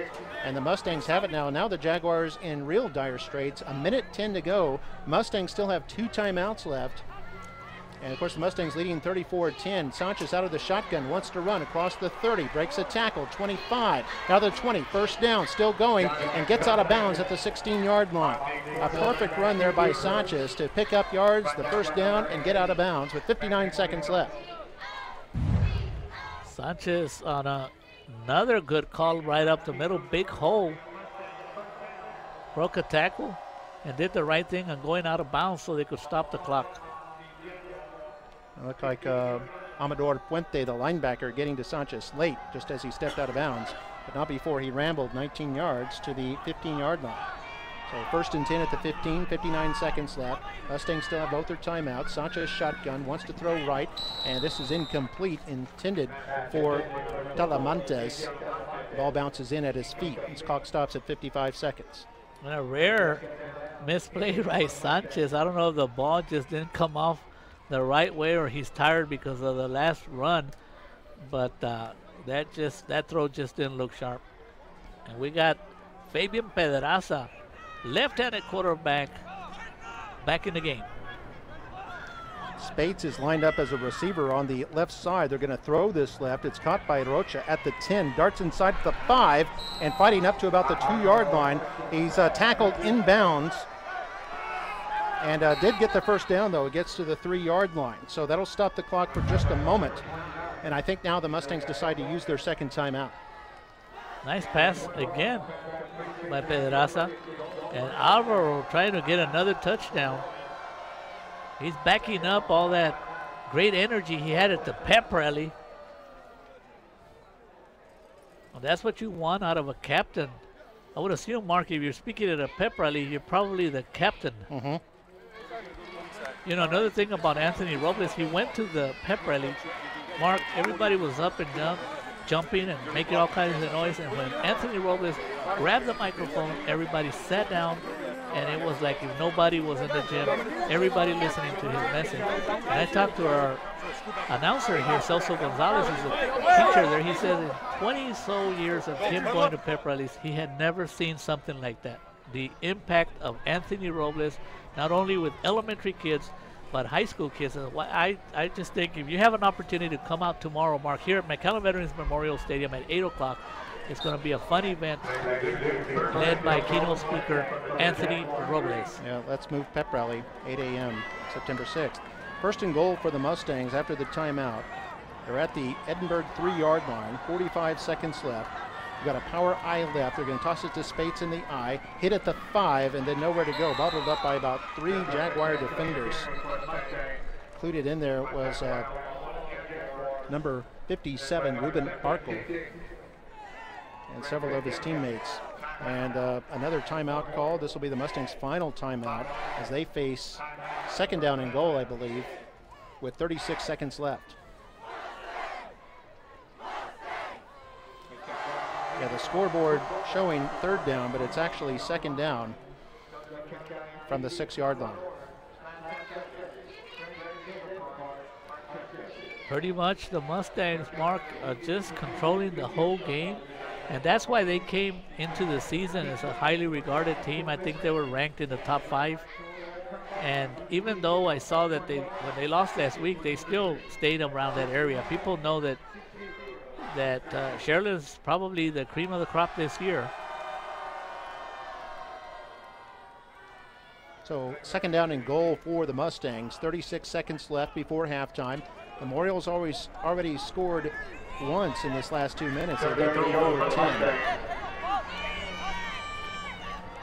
And the Mustangs have it now. Now the Jaguars in real dire straits. 1:10 to go. Mustangs still have 2 timeouts left. And of course the Mustangs leading 34-10. Sanchez out of the shotgun, wants to run across the 30, breaks a tackle, 25, now the 20, first down, still going, and gets out of bounds at the 16-yard line. A perfect run there by Sanchez to pick up yards, the first down, and get out of bounds with 59 seconds left. Sanchez on another good call right up the middle, big hole. Broke a tackle and did the right thing and going out of bounds so they could stop the clock. It looked like Amador Puente, the linebacker, getting to Sanchez late just as he stepped out of bounds, but not before he rambled 19 yards to the 15-yard line. So 1st and 10 at the 15, 59 seconds left. Mustangs still have both their timeouts. Sanchez shotgun, wants to throw right, and this is incomplete, intended for Talamantes. The ball bounces in at his feet. His clock stops at 55 seconds. And a rare misplay by Sanchez. I don't know if the ball just didn't come off the right way or he's tired because of the last run, but that throw just didn't look sharp. And we got Fabian Pedraza, left-handed quarterback, back in the game. Spates is lined up as a receiver on the left side. They're going to throw this left. It's caught by Rocha at the 10, darts inside the 5, and fighting up to about the 2-yard line. He's tackled inbounds. And did get the first down, though. It gets to the 3-yard line. So that'll stop the clock for just a moment. And I think now the Mustangs decide to use their second timeout. Nice pass again by Pedraza. And Alvaro trying to get another touchdown. He's backing up all that great energy he had at the pep rally. Well, that's what you want out of a captain. I would assume, Mark, if you're speaking at a pep rally, you're probably the captain. Mm-hmm. You know, another thing about Anthony Robles, he went to the pep rally. Mark, everybody was up and down, jumping and making all kinds of noise. And when Anthony Robles grabbed the microphone, everybody sat down, and it was like if nobody was in the gym, everybody listening to his message. And I talked to our announcer here, Celso Gonzalez, who's a teacher there. He says in 20 so years of him going to pep rallies, he had never seen something like that. The impact of Anthony Robles, not only with elementary kids, but high school kids. And I just think if you have an opportunity to come out tomorrow, Mark, here at McAllen Veterans Memorial Stadium at 8 o'clock, it's going to be a fun event led by keynote speaker Anthony Robles. Yeah, let's move pep rally, 8 a.m. September 6th. First and goal for the Mustangs after the timeout. They're at the Edinburgh 3-yard line, 45 seconds left. You've got a power I left. They're going to toss it to Spates in the I, hit at the 5, and then nowhere to go. Bottled up by about 3 Jaguar defenders. Included in there was number 57, Ruben Arkle, and several of his teammates. And another timeout call. This will be the Mustangs' final timeout as they face second down and goal, I believe, with 36 seconds left. Yeah, the scoreboard showing third down, but it's actually second down from the 6-yard line. Pretty much the Mustangs, Mark, are just controlling the whole game. And that's why they came into the season as a highly regarded team. I think they were ranked in the top 5. And even though I saw that when they lost last week, they still stayed around that area. People know that Sharyland's probably the cream of the crop this year. So second down and goal for the Mustangs. 36 seconds left before halftime. Memorial's already scored once in this last 2 minutes. They lead 34-10.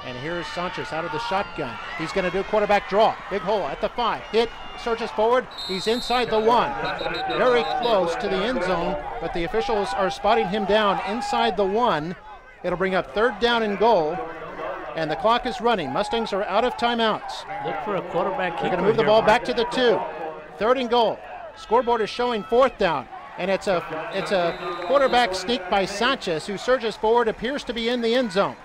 And here's Sanchez out of the shotgun. He's going to do a quarterback draw. Big hole at the 5. Hit, surges forward. He's inside the 1. Very close to the end zone, but the officials are spotting him down inside the 1. It'll bring up third down and goal, and the clock is running. Mustangs are out of timeouts. Look for a quarterback keeper. They're going to move the ball back to the 2. Third and goal. Scoreboard is showing fourth down, and it's a quarterback sneak by Sanchez, who surges forward, appears to be in the end zone.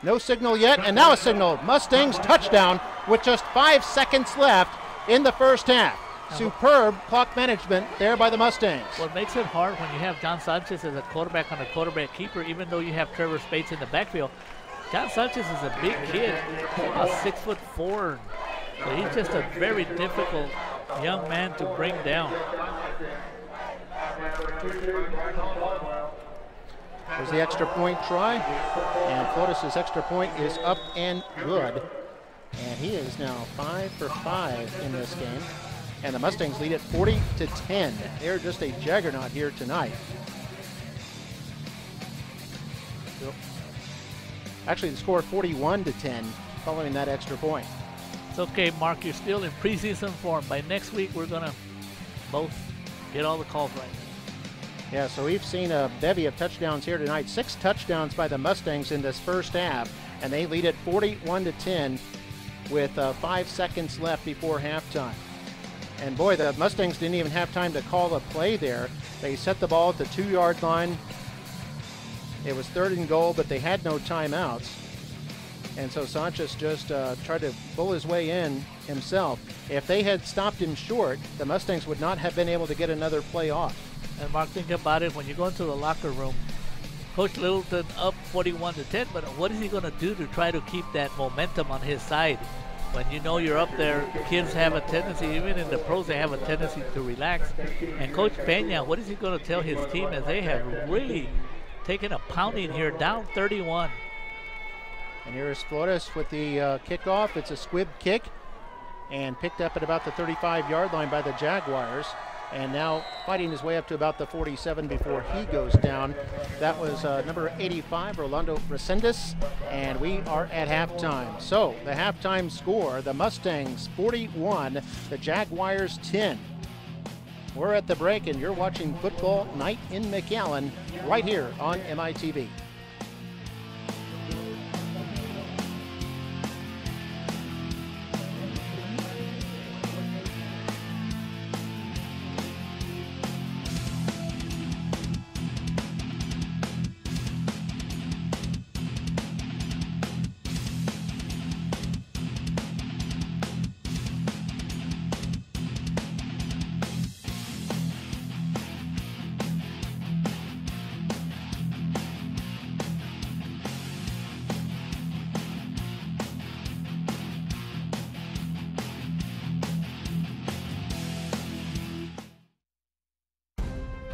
No signal yet, and now a signal. Mustangs touchdown with just 5 seconds left in the first half. Superb clock management there by the Mustangs. What makes it hard when you have John Sanchez as a quarterback on a quarterback keeper, even though you have Trevor Spates in the backfield. John Sanchez is a big kid, about 6'4". So he's just a very difficult young man to bring down. There's the extra point try, and Flores' extra point is up and good. And he is now 5 for 5 in this game. And the Mustangs lead it 40-10. They're just a juggernaut here tonight. Actually, the score 41-10 following that extra point. It's okay, Mark, you're still in preseason form. By next week, we're going to both get all the calls right. Yeah, so we've seen a bevy of touchdowns here tonight. 6 touchdowns by the Mustangs in this first half, and they lead it 41-10 with 5 seconds left before halftime. And boy, the Mustangs didn't even have time to call a play there. They set the ball at the 2-yard line. It was third and goal, but they had no timeouts. And so Sanchez just tried to pull his way in himself. If they had stopped him short, the Mustangs would not have been able to get another play off. And Mark, think about it, when you go into the locker room, Coach Littleton up 41-10, but what is he going to do to try to keep that momentum on his side? When you know you're up there, kids have a tendency, even in the pros, they have a tendency to relax. And Coach Peña, what is he going to tell his team as they have really taken a pounding here, down 31? And here's Flores with the kickoff. It's a squib kick and picked up at about the 35-yard line by the Jaguars. and now fighting his way up to about the 47 before he goes down. That was number 85, Rolando Resendez, and we are at halftime. So the halftime score, the Mustangs 41, the Jaguars 10. We're at the break, and you're watching Football Night in McAllen right here on MITV.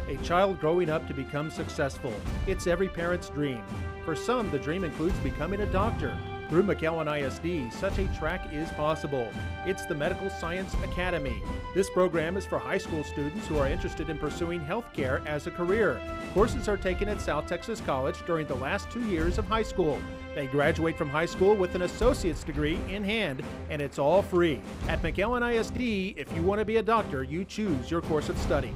A child growing up to become successful. It's every parent's dream. For some, the dream includes becoming a doctor. Through McAllen ISD, such a track is possible. It's the Medical Science Academy. This program is for high school students who are interested in pursuing healthcare as a career. Courses are taken at South Texas College during the last 2 years of high school. They graduate from high school with an associate's degree in hand, and it's all free. At McAllen ISD, if you want to be a doctor, you choose your course of study.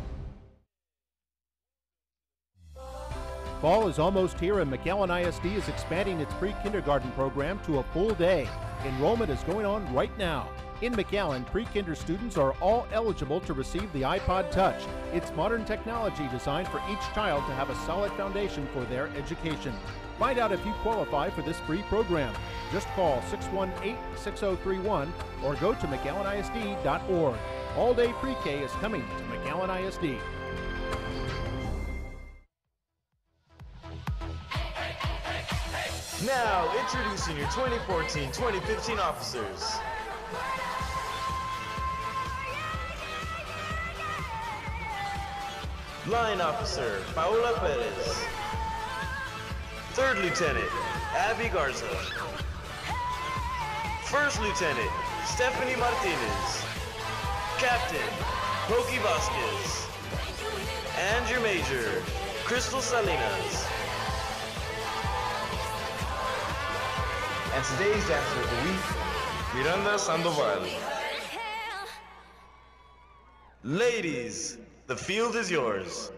Fall is almost here, and McAllen ISD is expanding its pre-kindergarten program to a full day. Enrollment is going on right now. In McAllen, pre-kinder students are all eligible to receive the iPod Touch. It's modern technology designed for each child to have a solid foundation for their education. Find out if you qualify for this free program. Just call 618-6031 or go to McAllenISD.org. All-day pre-K is coming to McAllen ISD. Now, introducing your 2014-2015 officers. Line Officer, Paola Perez. Third Lieutenant, Abby Garza. First Lieutenant, Stephanie Martinez. Captain, Pokey Vasquez. And your Major, Crystal Salinas. And today's dancer of the week, Miranda Sandoval. Ladies, the field is yours.